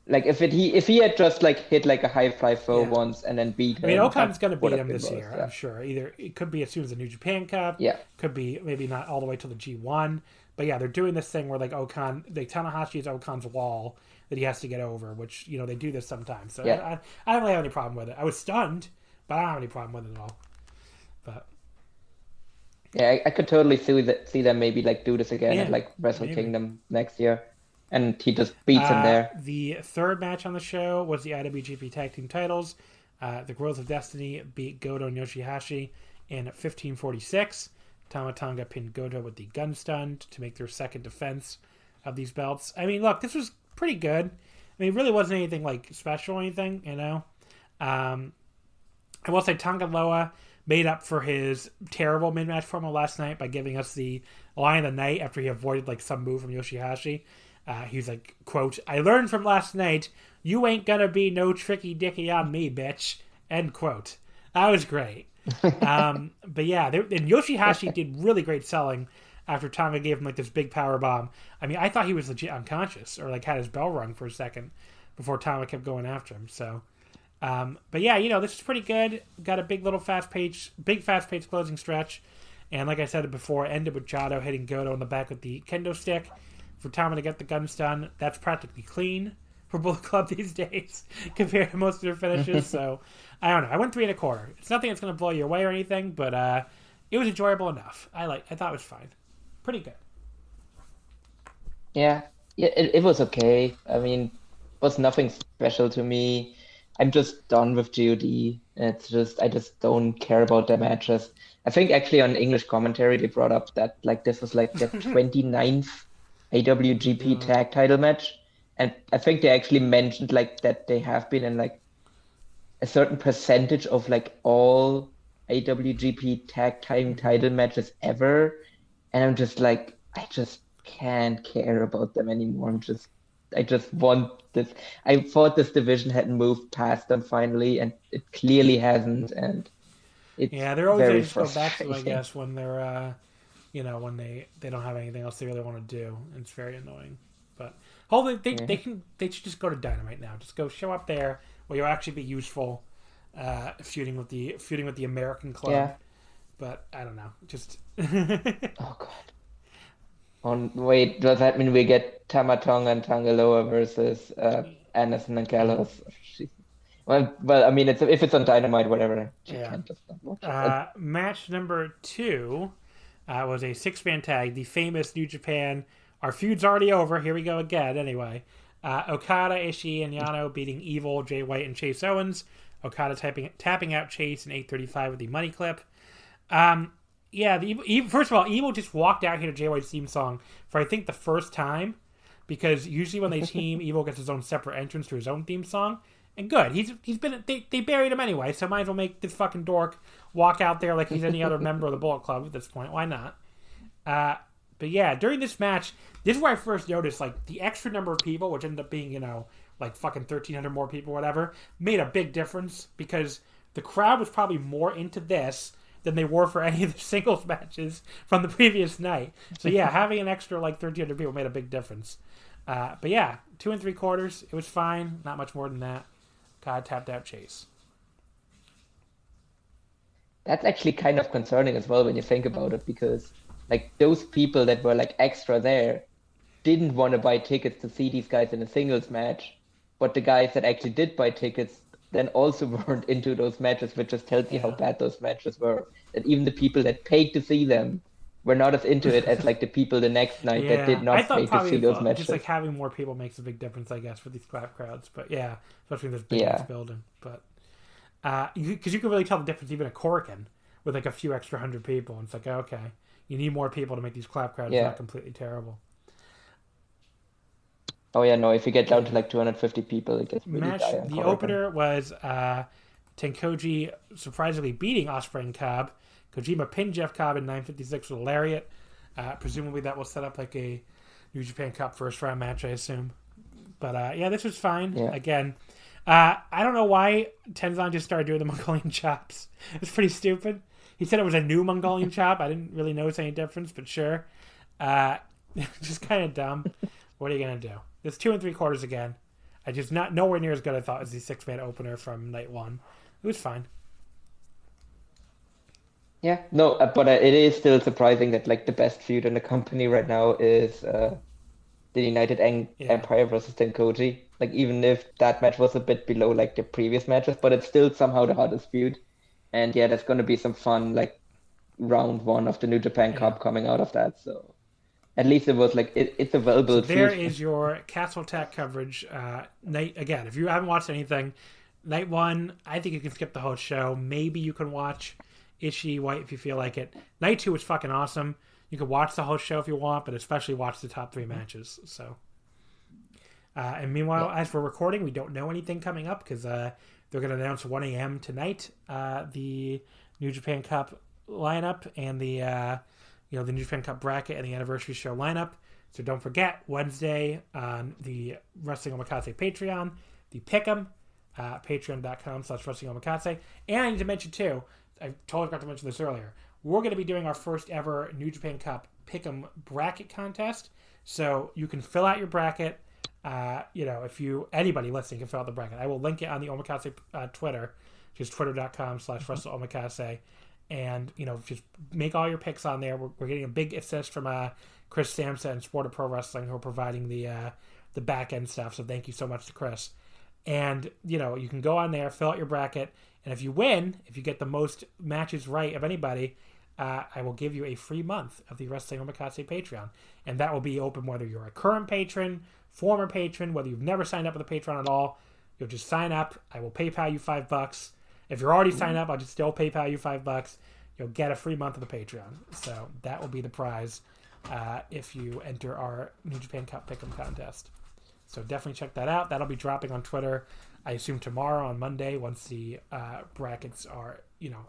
If he had just hit a high fly throw once and then beat him. I mean, Okan's going to beat him this year, I'm sure. Either it could be as soon as the New Japan Cup. Yeah. Could be maybe not all the way till the G1. But yeah, they're doing this thing where Tanahashi is Okan's wall that he has to get over, which, they do this sometimes. So I don't really have any problem with it. I was stunned, but I don't have any problem with it at all. But... yeah, I could totally see them maybe do this again at Wrestle Kingdom next year, and he just beats him there. The third match on the show was the IWGP Tag Team Titles. The Growth of Destiny beat Goto and Yoshihashi in 15:46. Tama Tonga pinned Goto with the gun stun to make their second defense of these belts. I mean, look, this was pretty good. I mean, it really wasn't anything like special or anything, you know. I will say Tonga Loa made up for his terrible mid-match promo last night by giving us the line of the night after he avoided like some move from Yoshihashi. He's like, quote, "I learned from last night, you ain't gonna be no tricky dicky on me, bitch." End quote. That was great. But yeah, and Yoshihashi did really great selling after Tonga gave him like this big power bomb. I mean, I thought he was legit unconscious or like had his bell rung for a second before Tonga kept going after him. So, but yeah, you know, this is pretty good. Got a big fast paced closing stretch. And like I said before, it ended with Jado hitting Goto in the back with the kendo stick for Tama to get the gun stun. That's practically clean for Bullet Club these days compared to most of their finishes. So, I don't know. I went 3 1/4. It's nothing that's going to blow you away or anything, but it was enjoyable enough. I thought it was fine. Pretty good. Yeah, it was okay. I mean, it was nothing special to me. I'm just done with GOD. I just don't care about their matches. I think actually on English commentary they brought up that like this was like the 29th AWGP tag title match, and I think they actually mentioned like that they have been in like a certain percentage of like all AWGP tag team title matches ever, and I'm just like, I just can't care about them anymore. I just want this. I thought this division had moved past them finally, and it clearly hasn't. And it's they're always very going to go back to them, I frustrating. guess, when they're, when they don't have anything else they really want to do. It's very annoying. But hopefully they should just go to Dynamite now. Just go show up there where you'll actually be useful, feuding with the American club. Yeah. But I don't know. Just Oh God. Wait, does that mean we get Tama Tonga and Tangaloa versus Anderson and Gallows? Well, I mean, if it's on Dynamite, whatever. You can't just not watch it. Match number 2 was a 6-man tag. The famous New Japan. Our feud's already over. Here we go again. Anyway, Okada, Ishii, and Yano beating Evil, Jay White, and Chase Owens. Okada tapping out Chase in 8:35 with the money clip. First of all, Evil just walked out here to Jay White's theme song for I think the first time, because usually when they team, Evil gets his own separate entrance to his own theme song. And good, they buried him anyway, so might as well make this fucking dork walk out there like he's any other member of the Bullet Club at this point. Why not? But yeah, during this match, this is where I first noticed like the extra number of people, which ended up being like fucking 1,300 more people, whatever, made a big difference because the crowd was probably more into this than they were for any of the singles matches from the previous night. So yeah, having an extra like 1,300 people made a big difference. But yeah, 2 3/4, it was fine. Not much more than that. God tapped out Chase. That's actually kind of concerning as well when you think about it, because like those people that were like extra there didn't want to buy tickets to see these guys in a singles match, but the guys that actually did buy tickets then also weren't into those matches, which just tells you how bad those matches were. That even the people that paid to see them were not as into it as like the people the next night that did not pay to see those matches. Just like having more people makes a big difference, I guess, for these clap crowds. But yeah, especially in this big ass building. But because you can really tell the difference even at Korakuen with like a few extra 100 people. And it's like, okay, you need more people to make these clap crowds not completely terrible. Oh yeah, no, if you get down to like 250 people, it gets really dire. The opener was Tenkoji surprisingly beating Ospreay and Cobb. Kojima pinned Jeff Cobb in 9:56 with a lariat. Presumably that will set up like a New Japan Cup first round match, I assume. But yeah, this was fine. Yeah. Again, I don't know why Tenzan just started doing the Mongolian chops. It's pretty stupid. He said it was a new Mongolian chop. I didn't really notice any difference, but sure. Just kind of dumb. What are you going to do? It's 2 3/4 again. I just nowhere near as good I thought as the 6-man opener from night 1. It was fine. Yeah, no, but it is still surprising that like the best feud in the company right now is the United Empire versus Tenkoji. Like even if that match was a bit below like the previous matches, but it's still somehow the hottest feud. And yeah, there's going to be some fun like round 1 of the New Japan Cup coming out of that. So at least it was like it's a well-built feud. There is your Castle Attack coverage. Night again. If you haven't watched anything, night 1, I think you can skip the whole show. Maybe you can watch Ishii, White if you feel like it. Night 2 was fucking awesome. You can watch the whole show if you want, but especially watch the top 3 matches. So, and meanwhile, as for recording, we don't know anything coming up because they're going to announce 1 a.m. tonight the New Japan Cup lineup and the the New Japan Cup bracket and the anniversary show lineup. So don't forget, Wednesday on the Wrestling Omakase Patreon, the Pick'em, patreon.com/Wrestling Omakase. And I need to mention too, I totally forgot to mention this earlier, we're going to be doing our first ever New Japan Cup Pick'em bracket contest. So you can fill out your bracket. If anybody listening can fill out the bracket. I will link it on the Omakase Twitter, just twitter.com/Wrestle Omakase. And, just make all your picks on there. We're getting a big assist from Chris Sampson and Sport of Pro Wrestling, who are providing the back end stuff. So thank you so much to Chris. And, you can go on there, fill out your bracket. And if you win, if you get the most matches right of anybody, I will give you a free month of the Wrestling Omakase Patreon. And that will be open whether you're a current patron, former patron, whether you've never signed up with a Patreon at all. You'll just sign up. I will PayPal you $5. If you're already signed up, I'll just still PayPal you $5. You'll get a free month of the Patreon. So that will be the prize if you enter our New Japan Cup Pick'em contest. So definitely check that out. That'll be dropping on Twitter, I assume tomorrow on Monday once the brackets are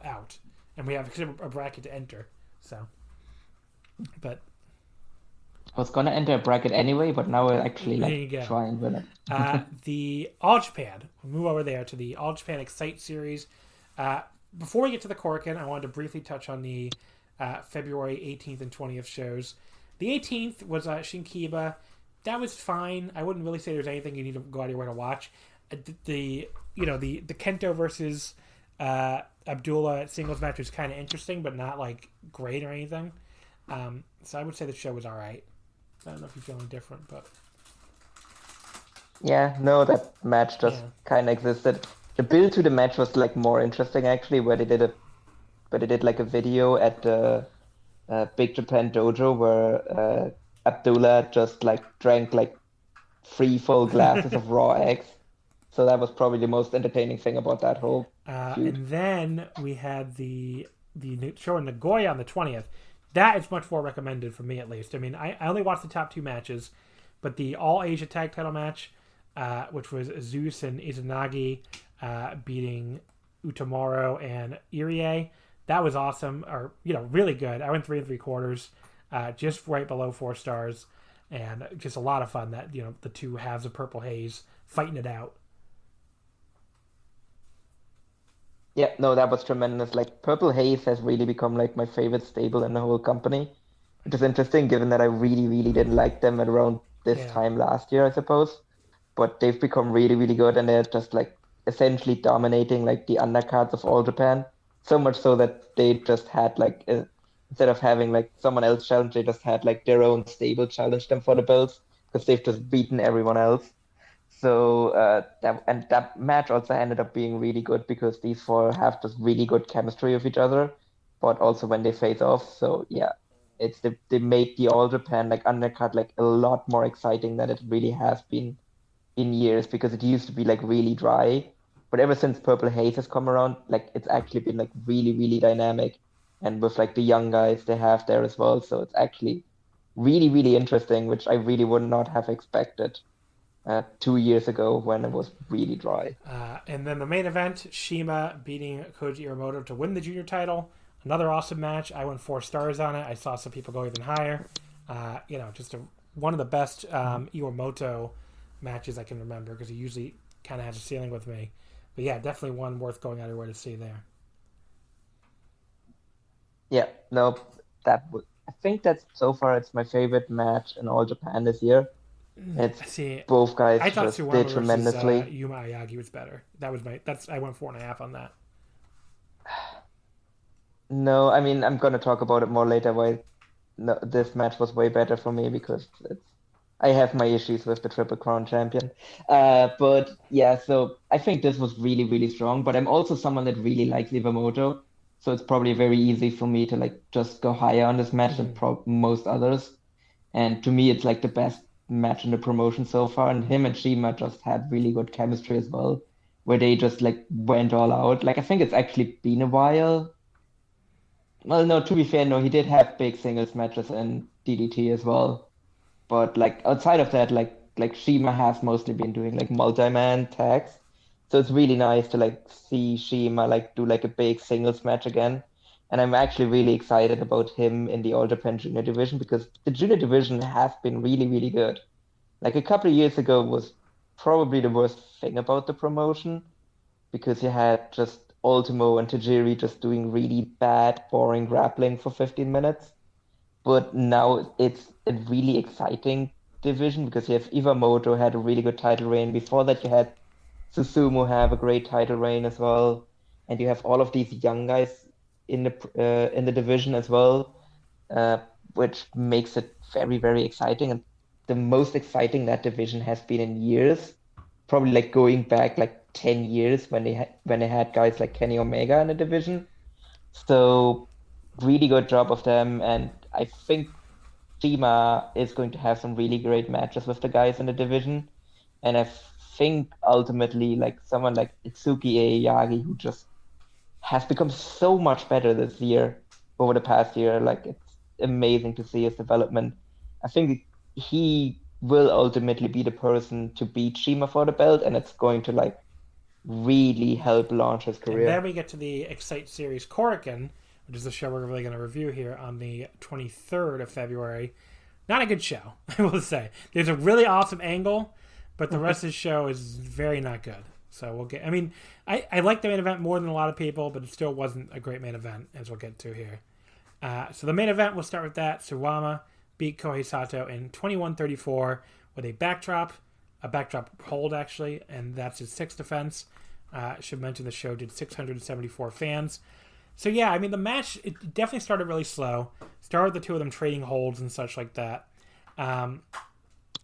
out, and we have a bracket to enter. So, but I was gonna enter a bracket anyway, but now I'll actually try and win it. The All Japan. We'll move over there to the All Japan Excite series. Before we get to the Korakuen, I wanted to briefly touch on the February 18th and 20th shows. The 18th was Shinkiba. That was fine. I wouldn't really say there's anything you need to go out of your way to watch. The Kento versus Abdullah singles match was kind of interesting, but not like great or anything. So I would say the show was all right. I don't know if you're feeling different, but yeah, no, that match just kind of existed. The build to the match was like more interesting actually, where they did like a video at the Big Japan Dojo where Abdullah just like drank like 3 full glasses of raw eggs. So that was probably the most entertaining thing about that whole feud. And then we had the show in Nagoya on the 20th. That is much more recommended for me, at least. I mean, I only watched the top 2 matches, but the All Asia Tag Title match, which was Zeus and Izanagi beating Utamaro and Irie, that was awesome, or really good. I went 3 3/4, just right below 4 stars, and just a lot of fun. That the 2 halves of Purple Haze fighting it out. Yeah, no, that was tremendous. Like, Purple Haze has really become like my favorite stable in the whole company, which is interesting given that I really, really didn't like them at around this time last year, I suppose. But they've become really, really good, and they're just like essentially dominating like the undercards of All Japan. So much so that they just had like instead of having like someone else challenge, they just had like their own stable challenge them for the belts because they've just beaten everyone else. So that match also ended up being really good because these 4 have just really good chemistry with each other, but also when they face off. So yeah, they made the All Japan like undercard like a lot more exciting than it really has been in years, because it used to be like really dry. But ever since Purple Haze has come around, like it's actually been like really, really dynamic, and with like the young guys they have there as well. So it's actually really, really interesting, which I really would not have expected 2 years ago when it was really dry. And then the main event, Shima beating Koji Iramoto to win the junior title. Another awesome match. I went 4 stars on it. I saw some people go even higher. Just one of the best Iwamoto matches I can remember, because he usually kind of has a ceiling with me. But yeah, definitely one worth going out of your way to see there. Yeah, no, I think that so far it's my favorite match in All Japan this year. Both guys I thought just Suwama did tremendously. Yuma Ayagi was better. I went 4.5 on that. No, I mean, I'm gonna talk about it more later. Why this match was way better for me, because I have my issues with the Triple Crown champion. But yeah, so I think this was really, really strong. But I'm also someone that really likes Iwamoto, so it's probably very easy for me to like just go higher on this match than most others. And to me, it's like the best match in the promotion so far. And him and Shima just had really good chemistry as well, where they just like went all out. Like, I think it's actually been a while Well, no, to be fair, no, he did have big singles matches in DDT as well. But like outside of that, like Shima has mostly been doing like multi-man tags. So it's really nice to like see Shima like do like a big singles match again. And I'm actually really excited about him in the All Japan Junior division because the junior division has been really, really good. Like a couple of years ago was probably the worst thing about the promotion because you had just Ultimo and Tajiri just doing really bad, boring grappling for 15 minutes. But now it's a really exciting division because you have Iwamoto had a really good title reign. Before that, you had Susumu have a great title reign as well, and you have all of these young guys in the division as well, uh, which makes it very, very exciting. And the most exciting that division has been in years, probably like going back like 10 years when they had guys like Kenny Omega in the division. So really good job of them, and I think Shima is going to have some really great matches with the guys in the division. And I think ultimately, like someone like Itsuki Aoyagi, who just has become so much better this year over the past year, like it's amazing to see his development. I think he will ultimately be the person to beat Shima for the belt, and it's going to like really help launch his And then career. we get to the Excite Series Korakuen, which is the show we're really going to review here on the 23rd of February. Not a good show, I will say. There's a really awesome angle, but the rest of the show is very not good. So we'll get. I mean, I like the main event more than a lot of people, but it still wasn't a great main event, as we'll get to here. So the main event, we'll start with that. Suwama beat Kohei Sato in 21-34 with a backdrop hold, actually, and that's his sixth defense. Should mention the show did 674 fans. So yeah, I mean the match, it definitely started really slow. Started the two of them trading holds and such like that.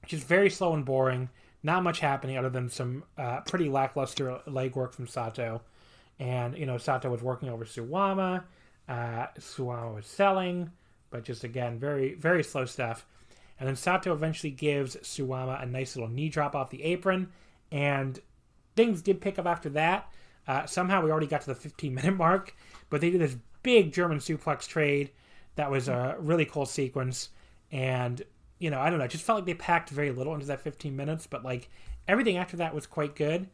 Just very slow and boring. Not much happening other than some pretty lackluster leg work from Sato. And, Sato was working over Suwama. Suwama was selling, but just, again, very, very slow stuff. And then Sato eventually gives Suwama a nice little knee drop off the apron. And things did pick up after that. Somehow we already got to the 15-minute mark, but they did this big German suplex trade. That was a really cool sequence. And I don't know. It just felt like they packed very little into that 15 minutes, but like everything after that was quite good.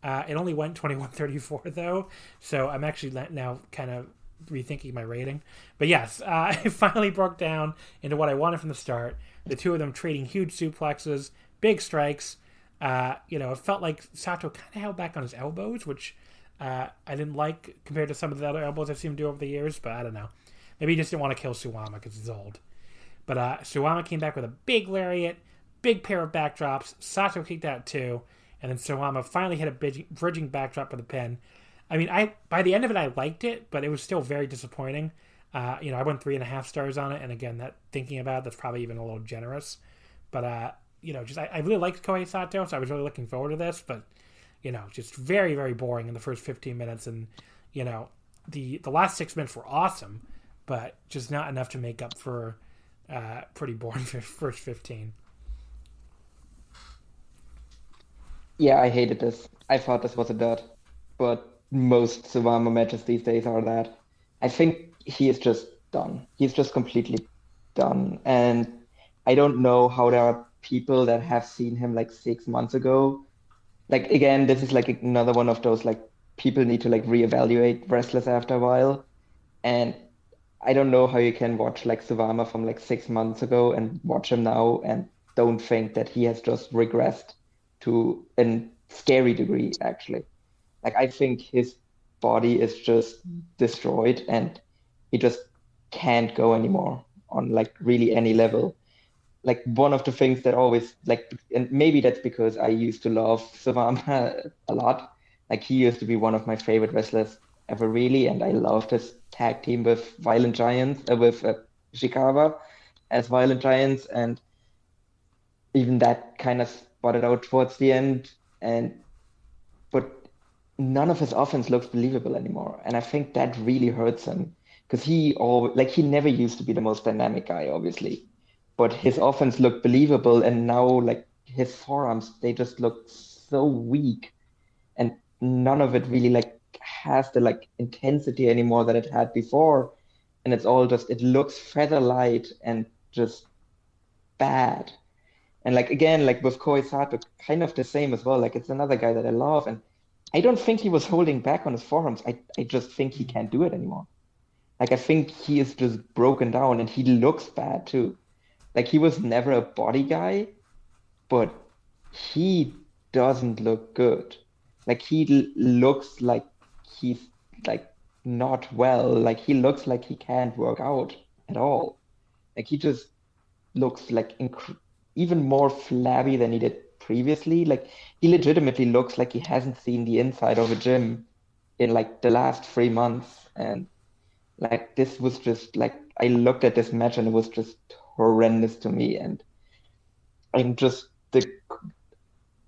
It only went 21-34 though, so I'm actually now kind of rethinking my rating. But yes, it finally broke down into what I wanted from the start. The two of them trading huge suplexes, big strikes. It felt like Sato kind of held back on his elbows, which I didn't like compared to some of the other elbows I've seen him do over the years, but I don't know. Maybe he just didn't want to kill Suwama because he's old. But Suwama came back with a big lariat, big pair of backdrops. Sato kicked out too. And then Suwama finally hit a bridging backdrop for the pin. I mean, by the end of it, I liked it, but it was still very disappointing. I went 3.5 stars on it. And again, thinking about it, that's probably even a little generous. But, I really liked Kohei Sato, so I was really looking forward to this. But, just very, very boring in the first 15 minutes. And, the last 6 minutes were awesome, but just not enough to make up for pretty boring first 15. Yeah, I hated this. I thought this was a dud, but most Suwama matches these days are that. I think he is just done. He's just completely done. And I don't know how there are people that have seen him like 6 months ago. Like again, this is like another one of those like people need to like reevaluate wrestlers after a while. And I don't know how you can watch like Suwama from like 6 months ago and watch him now and don't think that he has just regressed to a scary degree, actually. Like I think his body is just destroyed and he just can't go anymore on like really any level. Like one of the things that always like, and maybe that's because I used to love Savama a lot. Like he used to be one of my favorite wrestlers ever, really, and I loved his tag team with Violent Giants, with Ishikawa as Violent Giants, and even that kind of spotted out towards the end. And but none of his offense looks believable anymore, and I think that really hurts him because he never used to be the most dynamic guy, obviously, but his offense looked believable, and now like his forearms, they just look so weak, and none of it really like has the like intensity anymore that it had before. and it's all just, it looks feather light and just bad. And like, again, like with Koi Sato, kind of the same as well. Like, it's another guy that I love, and I don't think he was holding back on his forearms. I just think he can't do it anymore. Like, I think he is just broken down, and he looks bad too. Like, he was never a body guy, but he doesn't look good. Like, he looks like he's like not well. Like, he looks like he can't work out at all. Like, he just looks like even more flabby than he did previously. Like, he legitimately looks like he hasn't seen the inside of a gym in like the last 3 months. And like, this was just like, I looked at this match and it was just horrendous to me. And I'm just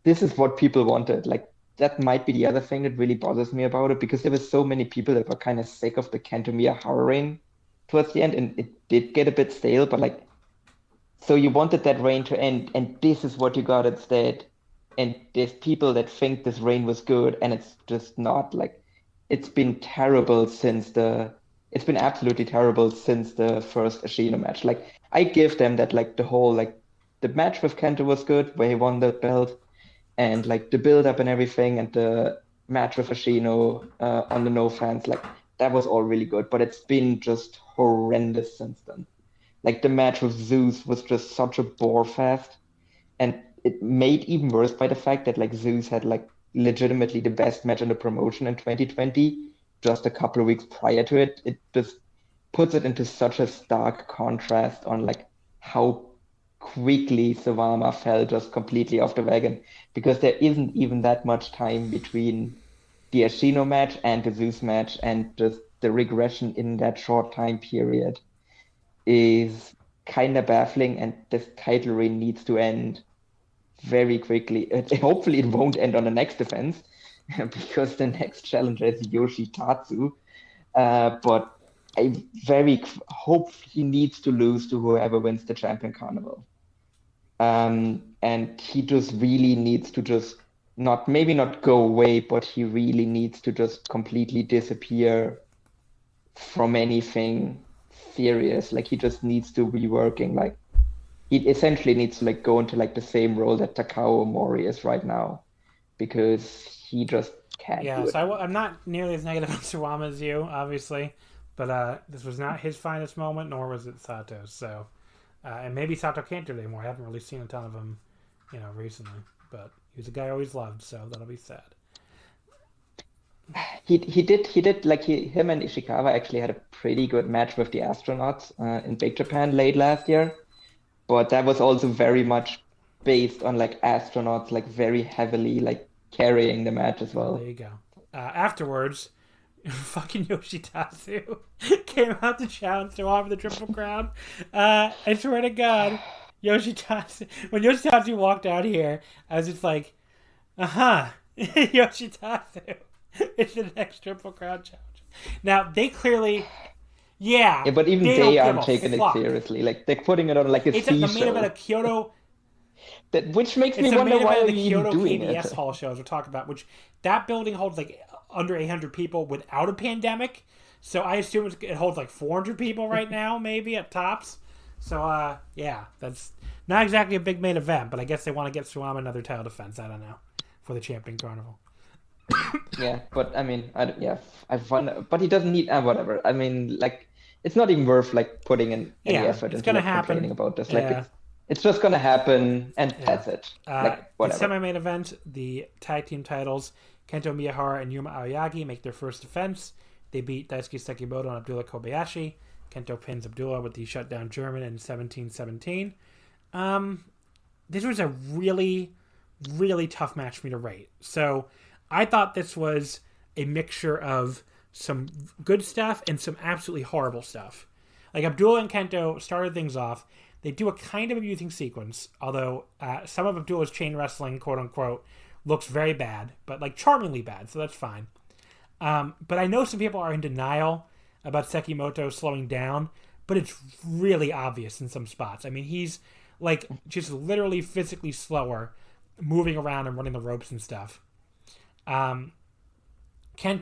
this is what people wanted. Like, that might be the other thing that really bothers me about it, because there were so many people that were kind of sick of the Kento Miyahara reign towards the end, and it did get a bit stale, but like, so you wanted that reign to end, and this is what you got instead. And there's people that think this reign was good, and it's just not. Like, it's been terrible it's been absolutely terrible since the first Ashino match. Like, I give them that, like, the whole, like, the match with Kento was good, where he won the belt, and like the build up and everything, and the match with Ashino on the No Fans, like, that was all really good, but it's been just horrendous since then. Like, the match with Zeus was just such a bore fest, and it made even worse by the fact that like Zeus had like legitimately the best match in the promotion in 2020 just a couple of weeks prior to it. It just puts it into such a stark contrast on like how quickly Sawama fell just completely off the wagon, because there isn't even that much time between the Ashino match and the Zeus match, and just the regression in that short time period is kind of baffling, and this title reign needs to end very quickly. Hopefully it won't end on the next defense, because the next challenger is Yoshitatsu. But I very hope he needs to lose to whoever wins the Champion Carnival. And he just really needs to just maybe not go away, but he really needs to just completely disappear from anything serious. Like, he just needs to be working. Like, he essentially needs to like go into like the same role that Takao Omori is right now, because he just can't do it. So I'm not nearly as negative on Sawama as you, obviously, but this was not his finest moment, nor was it Sato's. So, and maybe Sato can't do it anymore. I haven't really seen a ton of him, recently. But he was a guy I always loved, so that'll be sad. He did like him and Ishikawa actually had a pretty good match with the Astronauts in Big Japan late last year. But that was also very much based on like Astronauts like very heavily like carrying the match as well. There you go. Afterwards, fucking Yoshitatsu came out to challenge Sawama for the Triple Crown. I swear to God, when Yoshitatsu walked out here, I was just like, Yoshitatsu is the next Triple Crown challenge. Now, they clearly... Yeah, but even they aren't taking it seriously. Like, they're putting it on like a C show. It's the main event of Kyoto. Which makes me wonder why they're even doing it. KBS Hall shows we're talking about, which that building holds like under 800 people without a pandemic. So I assume it holds like 400 people right now, maybe at tops. So that's not exactly a big main event, but I guess they want to get Sawama another title defense. I don't know, for the Champion Carnival. Yeah, but I mean, I've won, but he doesn't need whatever. I mean, like, it's not even worth like putting in any effort into like, complaining about this. Like, it's just gonna happen, and that's it. Like, whatever. The semi-main event, the tag team titles, Kento Miyahara and Yuma Aoyagi make their first defense. They beat Daisuke Sekimoto and Abdullah Kobayashi. Kento pins Abdullah with the shutdown German in 17-17. This was a really, really tough match for me to rate. So I thought this was a mixture of some good stuff and some absolutely horrible stuff. Like, Abdullah and Kento started things off. They do a kind of amusing sequence, although some of Abdullah's chain wrestling, quote-unquote, looks very bad, but, like, charmingly bad, so that's fine. But I know some people are in denial about Sekimoto slowing down, but it's really obvious in some spots. I mean, he's, like, just literally physically slower, moving around and running the ropes and stuff. Kenta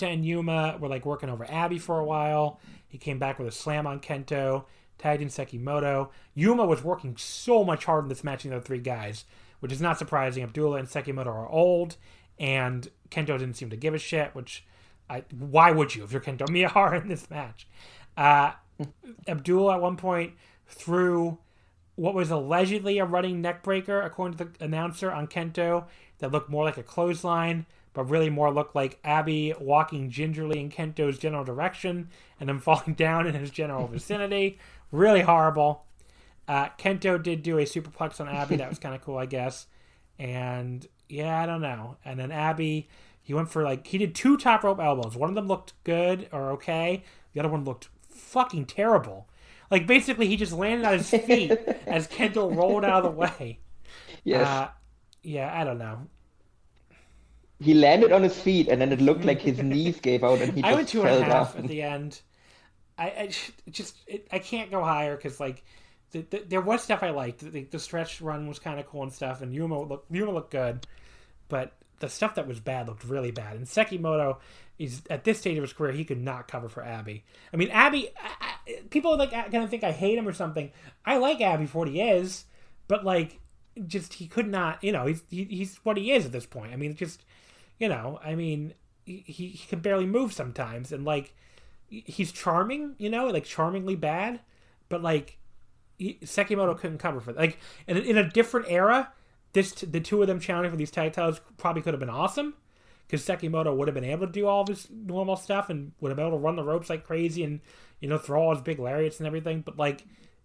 and Yuma were, like, working over Abby for a while. He came back with a slam on Kento, tagged in Sekimoto. Yuma was working so much harder in this match than the other three guys, which is not surprising. Abdullah and Sekimoto are old, and Kento didn't seem to give a shit, why would you if you're Kento Miyahara in this match? Abdullah at one point threw what was allegedly a running neck breaker, according to the announcer, on Kento that looked more like a clothesline, but really more looked like Abby walking gingerly in Kento's general direction and then falling down in his general vicinity. Really horrible. Kento did do a superplex on Abby. That was kind of cool, I guess. And yeah, I don't know. And then Abby, he went for he did 2 top rope elbows. One of them looked good or okay. The other one looked fucking terrible. Basically, he just landed on his feet as Kento rolled out of the way. Yes. Yeah, I don't know. He landed on his feet, and then it looked like his knees gave out, and he just I went 2.5 fell down. at the end. I can't go higher because there was stuff I liked. The stretch run was kind of cool and stuff, and Yuma looked good, but the stuff that was bad looked really bad. And Sekimoto is at this stage of his career, he could not cover for Abby. I mean, Abby, people are gonna think I hate him or something. I like Abby for what he is, but he could not. He's what he is at this point. I mean, he can barely move sometimes, and he's charming, charmingly bad, but Sekimoto couldn't cover for that. In a different era, the two of them challenging for these tag titles probably could have been awesome, because Sekimoto would have been able to do all of his normal stuff and would have been able to run the ropes like crazy and throw all his big lariats and everything. But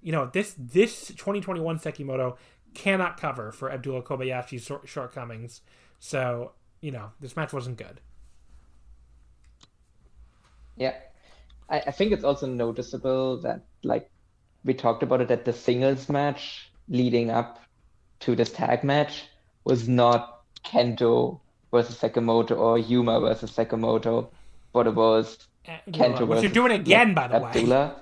this 2021 Sekimoto cannot cover for Abdullah Kobayashi's shortcomings. So this match wasn't good. Yeah, I think it's also noticeable that we talked about it, that the singles match leading up to this tag match was not Kento versus Sekimoto or Yuma versus Sekimoto, but it was Kento versus you're doing again, by the Abdullah.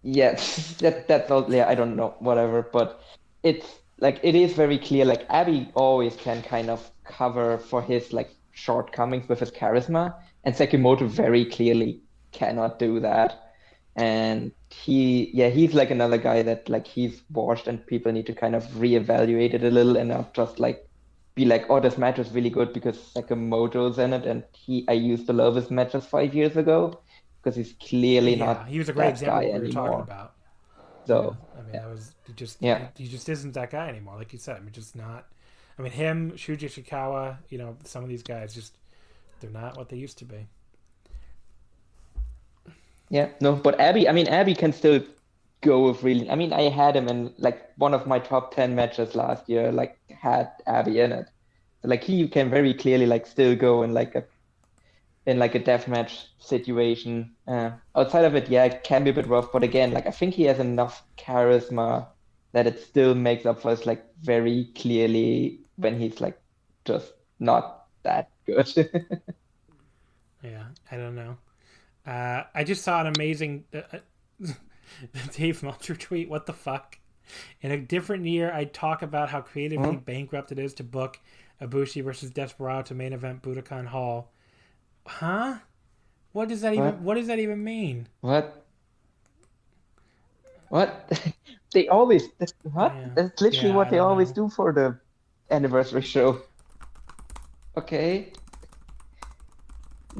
Yes, that's all. Yeah, I don't know, whatever. But it's it is very clear. Abby always can kind of cover for his shortcomings with his charisma, and Sekimoto very clearly cannot do that. And he's another guy that he's washed, and people need to kind of reevaluate it a little and not just be oh, this match was really good because Sekimoto's in it, and I used to love his matches 5 years ago, because he's clearly not. He was a great example of what we were talking about. So that was he just isn't that guy anymore, like you said. I mean, just not. I mean, him, Shuji Ishikawa, some of these guys they're not what they used to be. Yeah, no, but Abby can still go with really. I mean, I had him in one of my top 10 matches last year. Had Abby in it, so he can very clearly still go in a deathmatch situation. Outside of it, it can be a bit rough, but again, I think he has enough charisma that it still makes up for us very clearly when he's just not that good. Yeah, I don't know. I just saw an amazing Dave Meltzer tweet. What the fuck? In a different year, I'd talk about how creatively bankrupt it is to book Ibushi versus Desperado to main event Budokan Hall. Huh? What does that even mean? What? They always what? Yeah. That's literally what they always do for the anniversary show. Okay.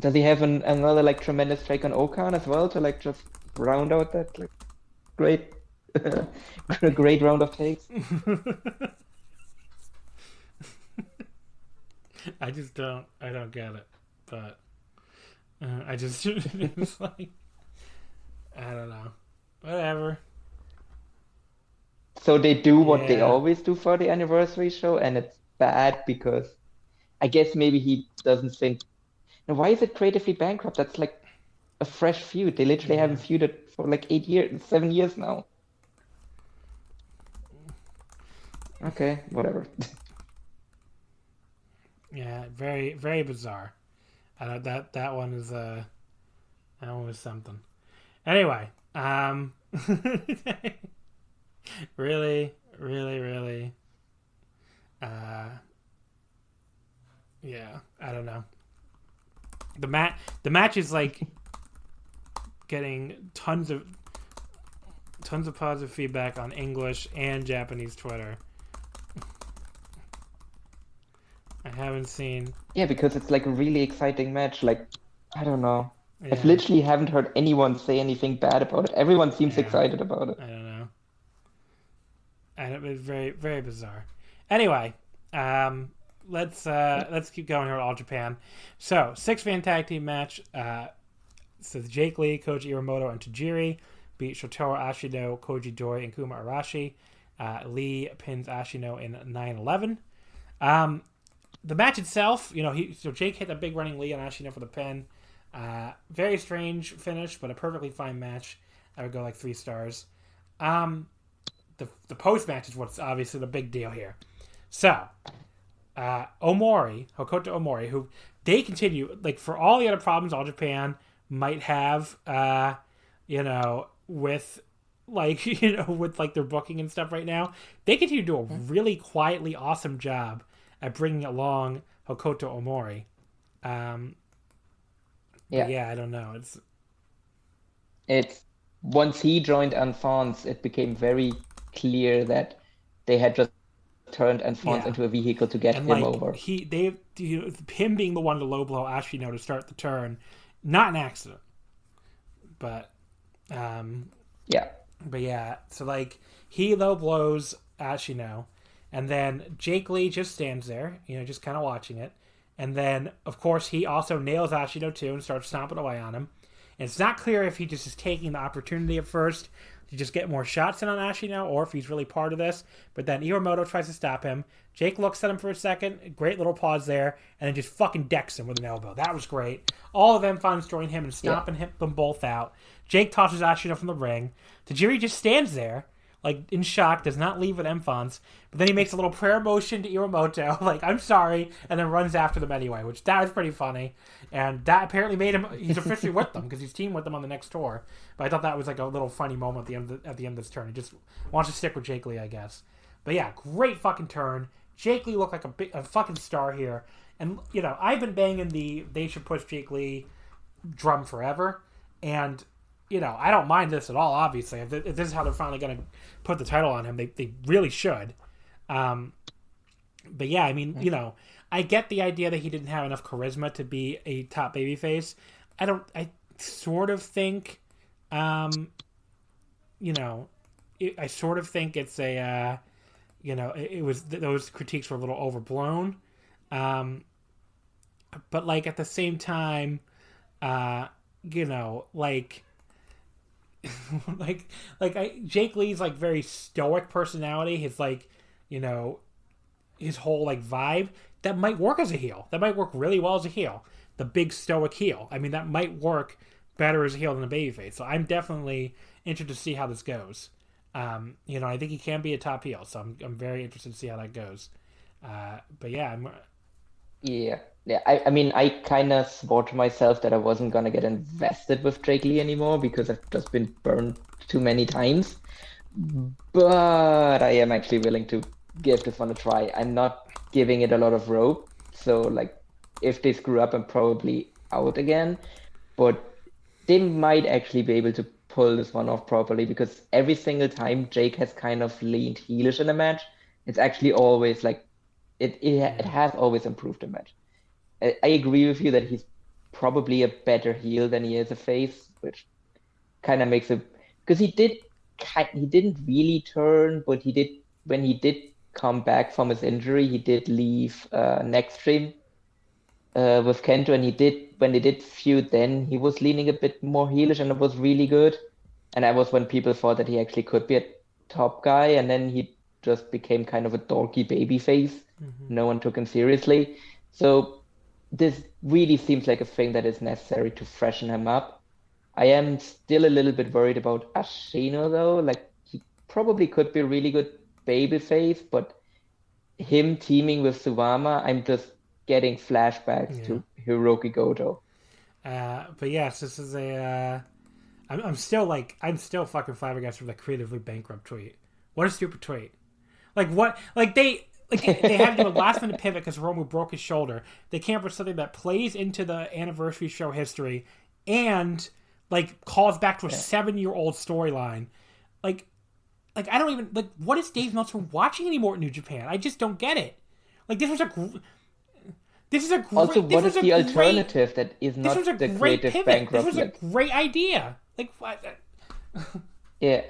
Does he have another tremendous take on Okan as well to just round out that great great round of takes? I don't get it, but I just it's I don't know, whatever. So they do what they always do for the anniversary show, and it's bad because I guess maybe he doesn't think. Now, why is it creatively bankrupt? That's a fresh feud. They literally haven't feuded for 7 years now. Okay, whatever. Yeah, very, very bizarre. That one is something. Anyway, really, really, really, yeah, I don't know. The match is getting tons of positive feedback on English and Japanese Twitter. I haven't seen. Yeah, because it's like a really exciting match. Like, I don't know. Yeah. I literally haven't heard anyone say anything bad about it. Everyone seems excited about it. I don't know. And it was very, very bizarre. Anyway, let's keep going here at All Japan. So, 6-man tag team match. So Jake Lee, Koji Iwamoto, and Tajiri beat Shotaro Ashino, Koji Doi, and Kuma Arashi. Lee pins Ashino in 9-11. The match itself, so Jake hit a big running Lee on Ashino for the pin. Very strange finish, but a perfectly fine match. I would go like 3 stars. The post match is what's obviously the big deal here. So, Hokoto Omori, who they continue, like, for all the other problems All Japan might have, with their booking and stuff right now, they continue to do a really quietly awesome job at bringing along Hokoto Omori. I don't know. It's once he joined Enfants, it became very clear that they had just turned Enfants into a vehicle to get him over. Him being the one to low blow Ashino to start the turn, not an accident. But so like he low blows Ashino, and then Jake Lee just stands there, just kind of watching it. And then, of course, he also nails Ashino too and starts stomping away on him. And it's not clear if he just is taking the opportunity at first to just get more shots in on Ashino, or if he's really part of this. But then Iwamoto tries to stop him. Jake looks at him for a second. Great little pause there. And then just fucking decks him with an elbow. That was great. All of them finds join him and stomping them both out. Jake tosses Ashino from the ring. Tajiri just stands there, like, in shock, does not leave with Enfants. But then he makes a little prayer motion to Iwamoto, like, I'm sorry, and then runs after them anyway, which that was pretty funny. And that apparently made him, he's officially with them, because he's teamed with them on the next tour. But I thought that was like a little funny moment at the end of this turn. He just wants to stick with Jake Lee, I guess. But yeah, great fucking turn. Jake Lee looked like a fucking star here. And, I've been banging they should push Jake Lee drum forever. And, I don't mind this at all, obviously. If this is how they're finally going to put the title on him, they really should. But yeah, I mean, I get the idea that he didn't have enough charisma to be a top babyface. I sort of think, I sort of think it's a, it was, those critiques were a little overblown. But like at the same time, Jake Lee's like very stoic personality, his like, his whole like vibe, that might work as a heel. That might work really well as a heel. The big stoic heel. I mean, that might work better as a heel than a babyface. So I'm definitely interested to see how this goes. I think he can be a top heel, so I'm very interested to see how that goes. But yeah, I mean, I kind of swore to myself that I wasn't going to get invested with Jake Lee anymore because I've just been burned too many times. But I am actually willing to give this one a try. I'm not giving it a lot of rope. So, like, if they screw up, I'm probably out again. But they might actually be able to pull this one off properly because every single time Jake has kind of leaned heelish in a match, it's actually always like, it has always improved the match. I agree with you that he's probably a better heel than he is a face, which kind of makes it, because he didn't really turn, but when he did come back from his injury, he did leave next stream with Kento, and when they did feud, then he was leaning a bit more heelish, and it was really good. And that was when people thought that he actually could be a top guy, and then he just became kind of a dorky baby face. Mm-hmm. No one took him seriously. So this really seems like a thing that is necessary to freshen him up. I am still a little bit worried about Ashino, though. Like, he probably could be a really good babyface, but him teaming with Suwama, I'm just getting flashbacks to Hiroki Goto. But yes, this is a... I'm still fucking flabbergasted with a creatively bankrupt tweet. What a stupid tweet. Like, what? Like, they had to do a last minute pivot because Hiromu broke his shoulder. They came up with something that plays into the anniversary show history and like calls back to a 7-year-old storyline. Like I don't even like. What is Dave Meltzer watching anymore at New Japan? I just don't get it. Like this is a great. Also, what is the alternative that is not the creative bankrupt? This was a great idea. Like what? Yeah,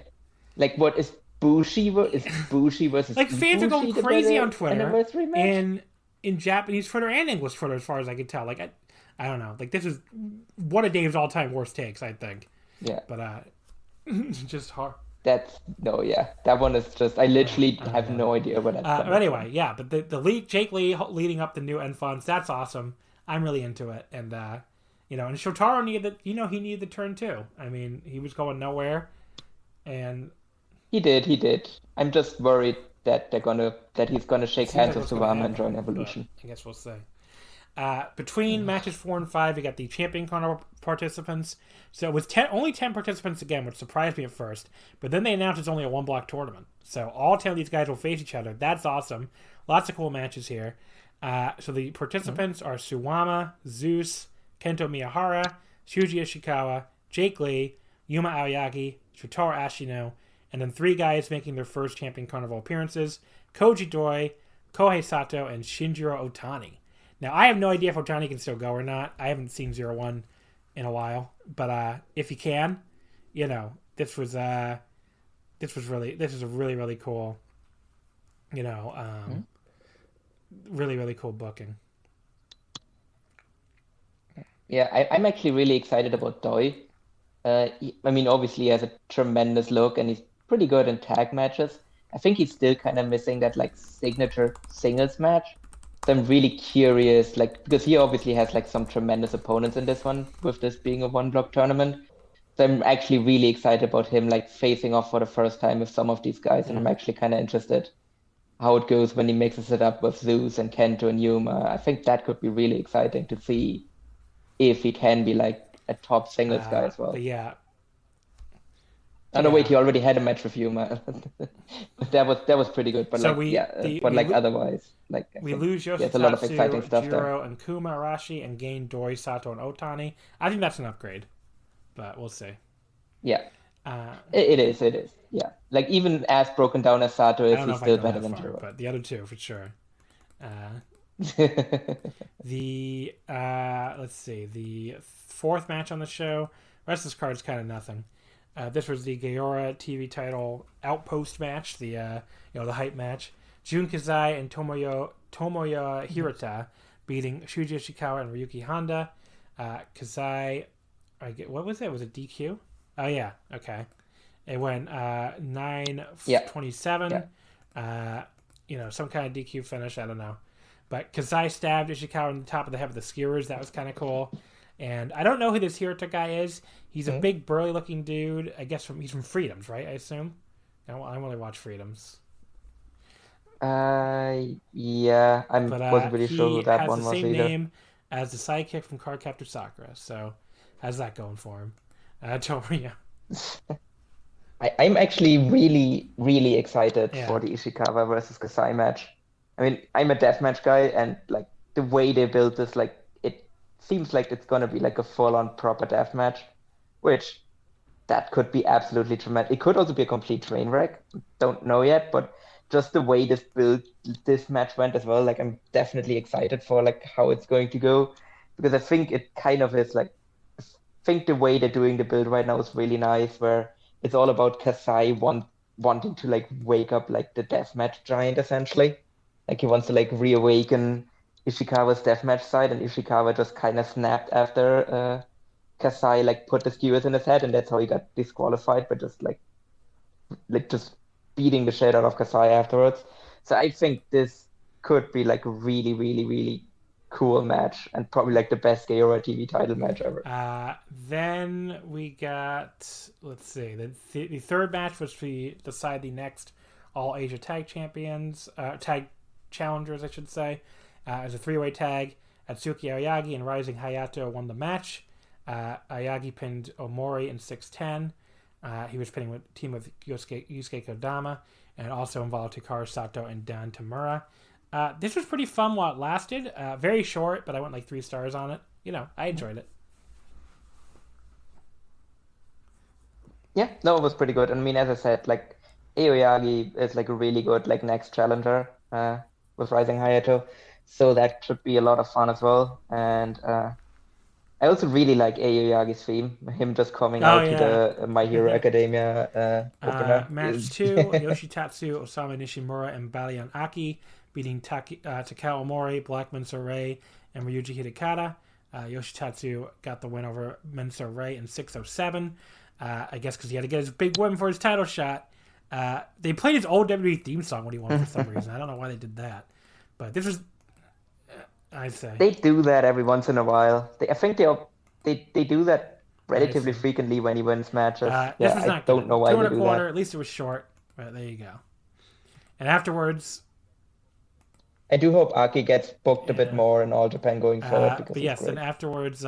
like what is Bushi? Is Bushi versus like fans are going crazy on Twitter and in Japanese Twitter and English Twitter, as far as I can tell. Like I don't know. Like this is one of Dave's all-time worst takes, I think. Yeah, but just hard. That one is just I literally have no idea what that's. But anyway, yeah, but the lead, Jake Lee leading up the new end funds, that's awesome. I'm really into it, and and Shotaro needed he needed the turn too. I mean, he was going nowhere, and he did. I'm just worried that he's gonna shake hands with Suwama and join Evolution. I guess we'll see. Between matches 4 and 5, we got the Champion Corner participants. So it was only 10 participants again, which surprised me at first. But then they announced it's only a 1-block tournament. So all 10 of these guys will face each other. That's awesome. Lots of cool matches here. So the participants are Suwama, Zeus, Kento Miyahara, Shuji Ishikawa, Jake Lee, Yuma Aoyagi, Shotaro Ashino, and then 3 guys making their first Champion Carnival appearances, Koji Doi, Kohei Sato, and Shinjiro Otani. Now, I have no idea if Otani can still go or not. I haven't seen 0-1 in a while. But if he can, this is a really, really cool, really, really cool booking. Yeah, I'm actually really excited about Doi. Obviously he has a tremendous look and he's pretty good in tag matches. I think he's still kind of missing that signature singles match. So I'm really curious, because he obviously has some tremendous opponents in this one, with this being a 1-block tournament. So I'm actually really excited about him facing off for the first time with some of these guys, and I'm actually kind of interested how it goes when he mixes it up with Zeus and Kento and Yuma. I think that could be really exciting to see if he can be a top singles guy as well. Yeah. Oh no! Wait, he already had a match with Yuma. that was pretty good, but otherwise, we lose Yoshitatsu, a lot of exciting stuff Jiro, and Kuma Arashi, and gain Doi, Sato, and Otani. I think that's an upgrade, but we'll see. Yeah, it is. Yeah, even as broken down as Sato is, he's still better than Jiro. But the other two for sure. Let's see, the 4th match on the show. The rest of this card is kind of nothing. This was the Gaora TV title outpost match, the hype match. Jun Kazai and Tomoya Hirata beating Shuji Ishikawa and Ryuki Honda. Kazai, what was it? Was it DQ? Oh yeah, okay. It went 9-27. Yeah. Some kind of DQ finish. I don't know. But Kazai stabbed Ishikawa on the top of the head with the skewers. That was kind of cool. And I don't know who this Hirata guy is. He's a big, burly-looking dude. I guess he's from Freedoms, right? I assume. I only watch Freedoms. Yeah, I wasn't really sure who that one was either. He has the same name as the sidekick from Cardcaptor Sakura. So, how's that going for him? Tomoya. I'm actually really, really excited for the Ishikawa versus Kasai match. I mean, I'm a deathmatch guy, and the way they built this, it seems like it's gonna be a full-on proper deathmatch, which that could be absolutely tremendous. It could also be a complete train wreck. Don't know yet, but just the way this match went as well, I'm definitely excited for how it's going to go, because I think it kind of is I think the way they're doing the build right now is really nice, where it's all about Kasai wanting to wake up the deathmatch giant essentially. He wants to reawaken Ishikawa's deathmatch side, and Ishikawa just kind of snapped after Kasai put the skewers in his head, and that's how he got disqualified by just just beating the shit out of Kasai afterwards. So I think this could be a really, really, really cool match, and probably the best Gaora TV title match ever. Then we got, let's see, the 3rd match was to decide the next All Asia Tag Champions, Tag Challengers, I should say. It was a 3-way tag. Atsuki Aoyagi and Rising Hayato won the match. Aoyagi pinned Omori in 6-10. He was pinning with team with Yusuke Kodama, and it also involved Hikaru Sato and Dan Tamura. This was pretty fun while it lasted. Very short, but I went 3 stars on it. I enjoyed it. Yeah, no, it was pretty good. I mean, as I said, like Aoyagi is like a really good like next challenger with Rising Hayato, so that should be a lot of fun as well. And I also really like Aoyagi's theme, him just coming Oh out to yeah. the My Hero Academia opener Match is 2, Yoshitatsu, Osamu Nishimura, and Balian Aki beating Takao Omori, Black Mensa Ray, and Ryuji Hidekata. Yoshitatsu got the win over Mensa Ray in 6:07. I guess because he had to get his big win for his title shot. They played his old WWE theme song when he won for some reason. I don't know why they did that. But this was, I'd say. they do that every once in a while. I think they do that relatively frequently when he wins matches. This Yeah, was I not don't good. know why Two they and a do quarter. that. At least it was short. But there you go. And afterwards, I do hope Aki gets booked a bit Yeah. more in All Japan going forward because but he's yes, great. then afterwards,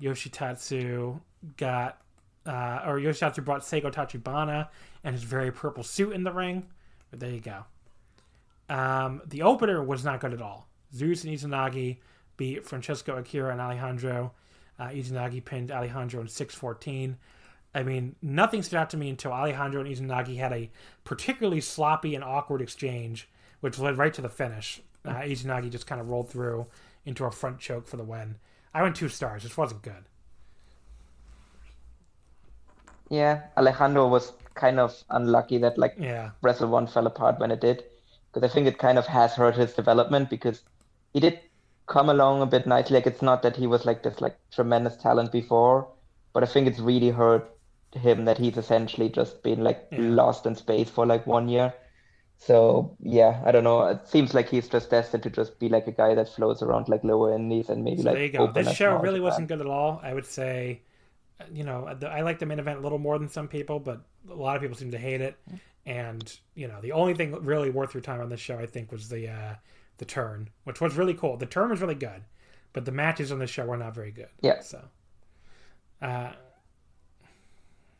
Yoshitatsu got, or Yoshitatsu brought Seigo Tachibana and his very purple suit in the ring. But there you go. The opener was not good at all. Zeus and Izanagi beat Francesco Akira and Alejandro. Izanagi pinned Alejandro in 6:14. I mean, nothing stood out to me until Alejandro and Izanagi had a particularly sloppy and awkward exchange, which led right to the finish. Izanagi just kind of rolled through into a front choke for the win. I went 2 stars. This wasn't good. Yeah, Alejandro was kind of unlucky that like Yeah. Wrestle 1 fell apart when it did, because I think it kind of has hurt his development because he did come along a bit nicely. Like it's not that he was like this like tremendous talent before, but I think it's really hurt him that he's essentially just been like lost in space for like 1 year. So yeah, I don't know. It seems like he's just destined to just be like a guy that floats around like lower indies and maybe So there like you go. This openers show in All really Japan. wasn't good at all. I would say, I like the main event a little more than some people, but a lot of people seem to hate it. And the only thing really worth your time on this show, I think, was the turn, which was really cool. The turn was really good, but the matches on this show were not very good. Yeah. So, I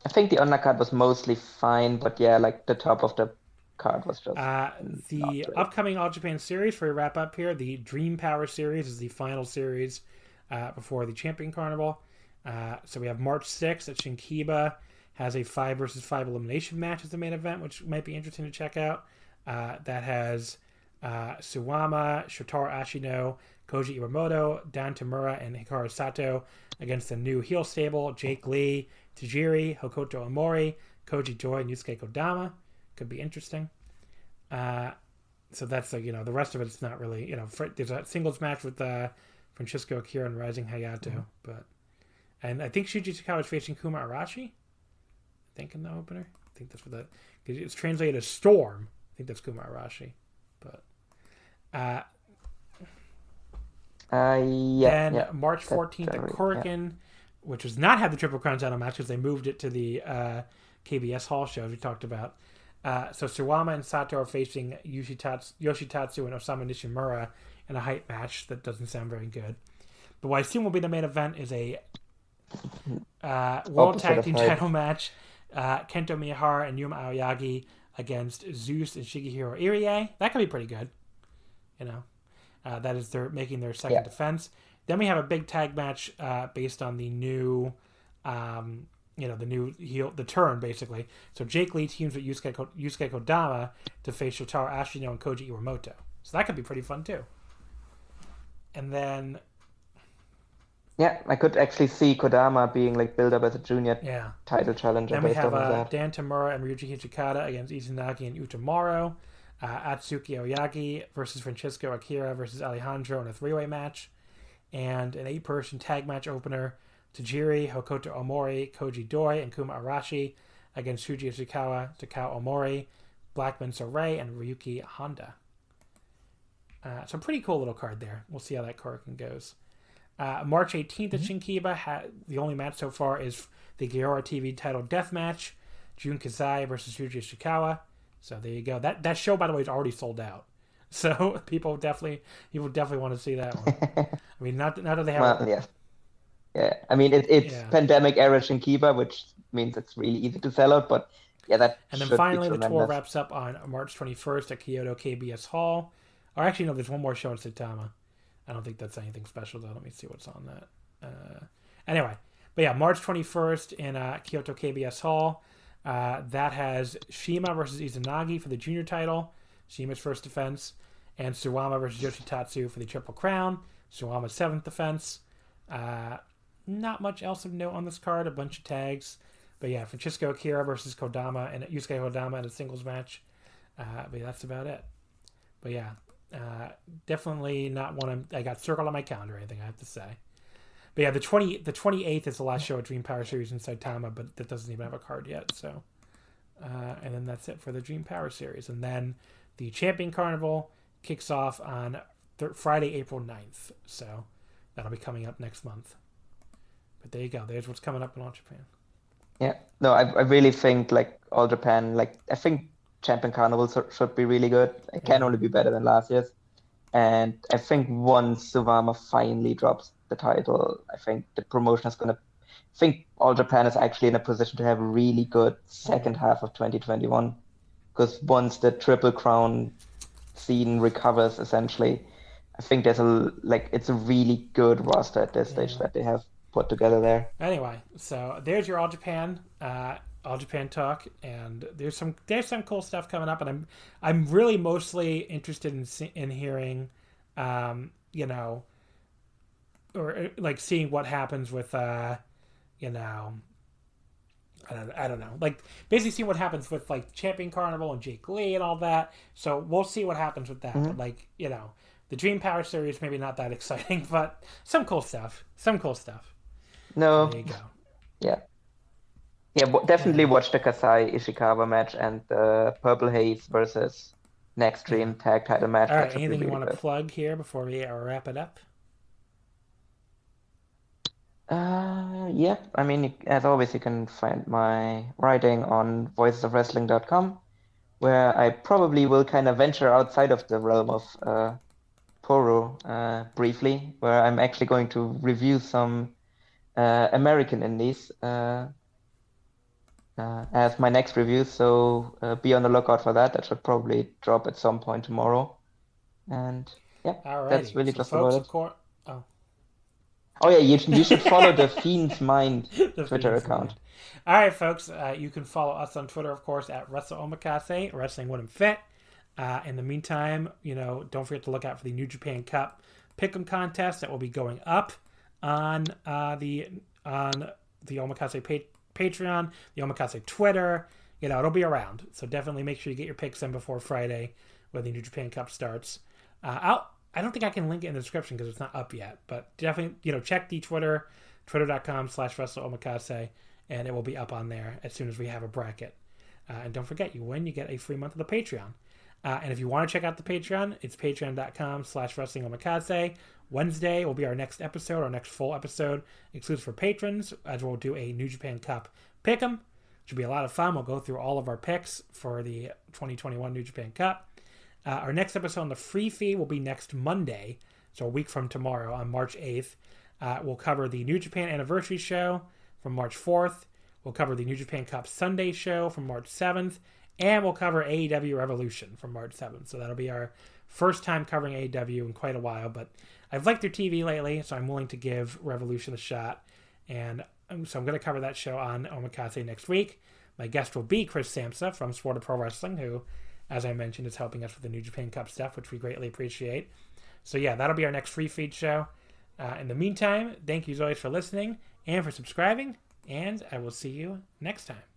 think the undercard was mostly fine, but yeah, like the top of the card was just the upcoming All Japan series, for a wrap up here, the Dream Power series is the final series before the Champion Carnival. So we have March 6th at Shinkiba, has a 5 versus 5 elimination match as the main event, which might be interesting to check out. That has Suwama, Shotaro Ashino, Koji Iwamoto, Dan Tamura, and Hikaru Sato against the new heel stable, Jake Lee, Tajiri, Hokuto Omori, Koji Joy, and Yusuke Kodama. Could be interesting. So that's the rest of it's not really, there's a singles match with Francesco Akira and Rising Hayato, and I think Shuji Sakawa is facing Kuma Arashi. I think in the opener. I think that's what that, because it's translated as Storm. I think that's Kuma Arashi, but then March 14th at Korakuen, which was not have the Triple Crown title match because they moved it to the KBS Hall show we talked about. So Suwama and Sato are facing Yoshitatsu and Osamu Nishimura in a height match that doesn't sound very good. But what I assume will be the main event is a World Tag Team title match. Kento Miyahara and Yuma Aoyagi against Zeus and Shigehiro Irie. That could be pretty good. That is they're making their second defense. Then we have a big tag match based on the new the new heel, the turn, basically. So Jake Lee teams with Yusuke Kodama to face Shotaro Ashino and Koji Iwamoto. So that could be pretty fun, too. And then... Yeah, I could actually see Kodama being like built up as a junior title challenger. Then we based have on that. Dan Tamura and Ryuji Hijikata against Izanagi and Utamaro. Atsuki Oyagi versus Francesco Akira versus Alejandro in a 3-way match. And an 8-person tag match opener. Tajiri, Hokuto Omori, Koji Doi, and Kuma Arashi against Shuji Ishikawa, Takao Omori, Blackman Soray, and Ryuki Honda. So pretty cool little card there. We'll see how that card goes. March 18th at Shinkiba, the only match so far is the Giora TV title death match. Jun Kazai versus Shuji Ishikawa. So there you go. That show, by the way, is already sold out. So people definitely want to see that one. I mean, not that they have... Yeah, I mean it's pandemic era Shinkiba, which means it's really easy to sell out. But that. And then finally, the tour wraps up on March 21st at Kyoto KBS Hall. Or actually, no, there's one more show in Saitama. I don't think that's anything special though. Let me see what's on that. Anyway, But yeah, March 21st in Kyoto KBS Hall. That has Shima versus Izanagi for the junior title. Shima's first defense. And Suwama versus Yoshitatsu for the Triple Crown. Suwama's 7th defense. Not much else of note on this card. A bunch of tags. But yeah, Francisco Akira versus Kodama and Yusuke Kodama in a singles match. But yeah, that's about it. But yeah, definitely not one I got circled on my calendar or anything, I have to say. But yeah, the 28th is the last show at Dream Power Series in Saitama, but that doesn't even have a card yet. So, and then that's it for the Dream Power Series. And then the Champion Carnival kicks off on Friday, April 9th. So that'll be coming up next month. But there you go. There's what's coming up in All Japan. Yeah, no, I really think like All Japan, like I think Champion Carnival should be really good. It can only be better than last year's. And I think once Suwama finally drops the title, I think the promotion is going to... I think All Japan is actually in a position to have a really good second half of 2021. Because once the Triple Crown scene recovers, essentially, I think it's a really good roster at this stage that they have put together there. Anyway, so there's your All Japan talk, and there's some cool stuff coming up, and I'm really mostly interested in hearing, or like seeing what happens with, I don't know, like basically seeing what happens with like Champion Carnival and Jake Lee and all that. So we'll see what happens with that. But like the Dream Power Series maybe not that exciting, but some cool stuff. No. There you go. Yeah. Yeah, definitely watch the Kasai Ishikawa match and the Purple Haze versus Next Dream tag title match. All right, anything you want to plug here before we wrap it up? Yeah, I mean, as always, you can find my writing on voicesofwrestling.com, where I probably will kind of venture outside of the realm of Poro briefly, where I'm actually going to review some American indies as my next review, so be on the lookout for that. That should probably drop at some point tomorrow. And yeah, that's really just about it. Oh yeah, you should follow the Fiend's Mind Twitter account. All right, folks, you can follow us on Twitter, of course, at Wrestling Omakase, Wrestling Wouldn't Fit. In the meantime, don't forget to look out for the New Japan Cup Pick'em contest that will be going up on the Omakase Patreon, the Omakase Twitter. It'll be around. So definitely make sure you get your picks in before Friday when the New Japan Cup starts. I don't think I can link it in the description because it's not up yet. But definitely, check the Twitter, twitter.com/WrestleOmakase, and it will be up on there as soon as we have a bracket. And don't forget, you win, you get a free month of the Patreon. And if you want to check out the Patreon, it's patreon.com/WrestlingOmakase. Wednesday will be our next episode, our next full episode, exclusive for patrons, as we'll do a New Japan Cup Pick'em. Should be a lot of fun. We'll go through all of our picks for the 2021 New Japan Cup. Our next episode on the free feed will be next Monday, so a week from tomorrow on March 8th. We'll cover the New Japan Anniversary Show from March 4th. We'll cover the New Japan Cup Sunday Show from March 7th. And we'll cover AEW Revolution from March 7th. So that'll be our first time covering AEW in quite a while. But I've liked their TV lately, so I'm willing to give Revolution a shot. And so I'm going to cover that show on Omakase next week. My guest will be Chris Samsa from Sport of Pro Wrestling, who, as I mentioned, is helping us with the New Japan Cup stuff, which we greatly appreciate. So yeah, that'll be our next free feed show. In the meantime, thank you as always for listening and for subscribing, and I will see you next time.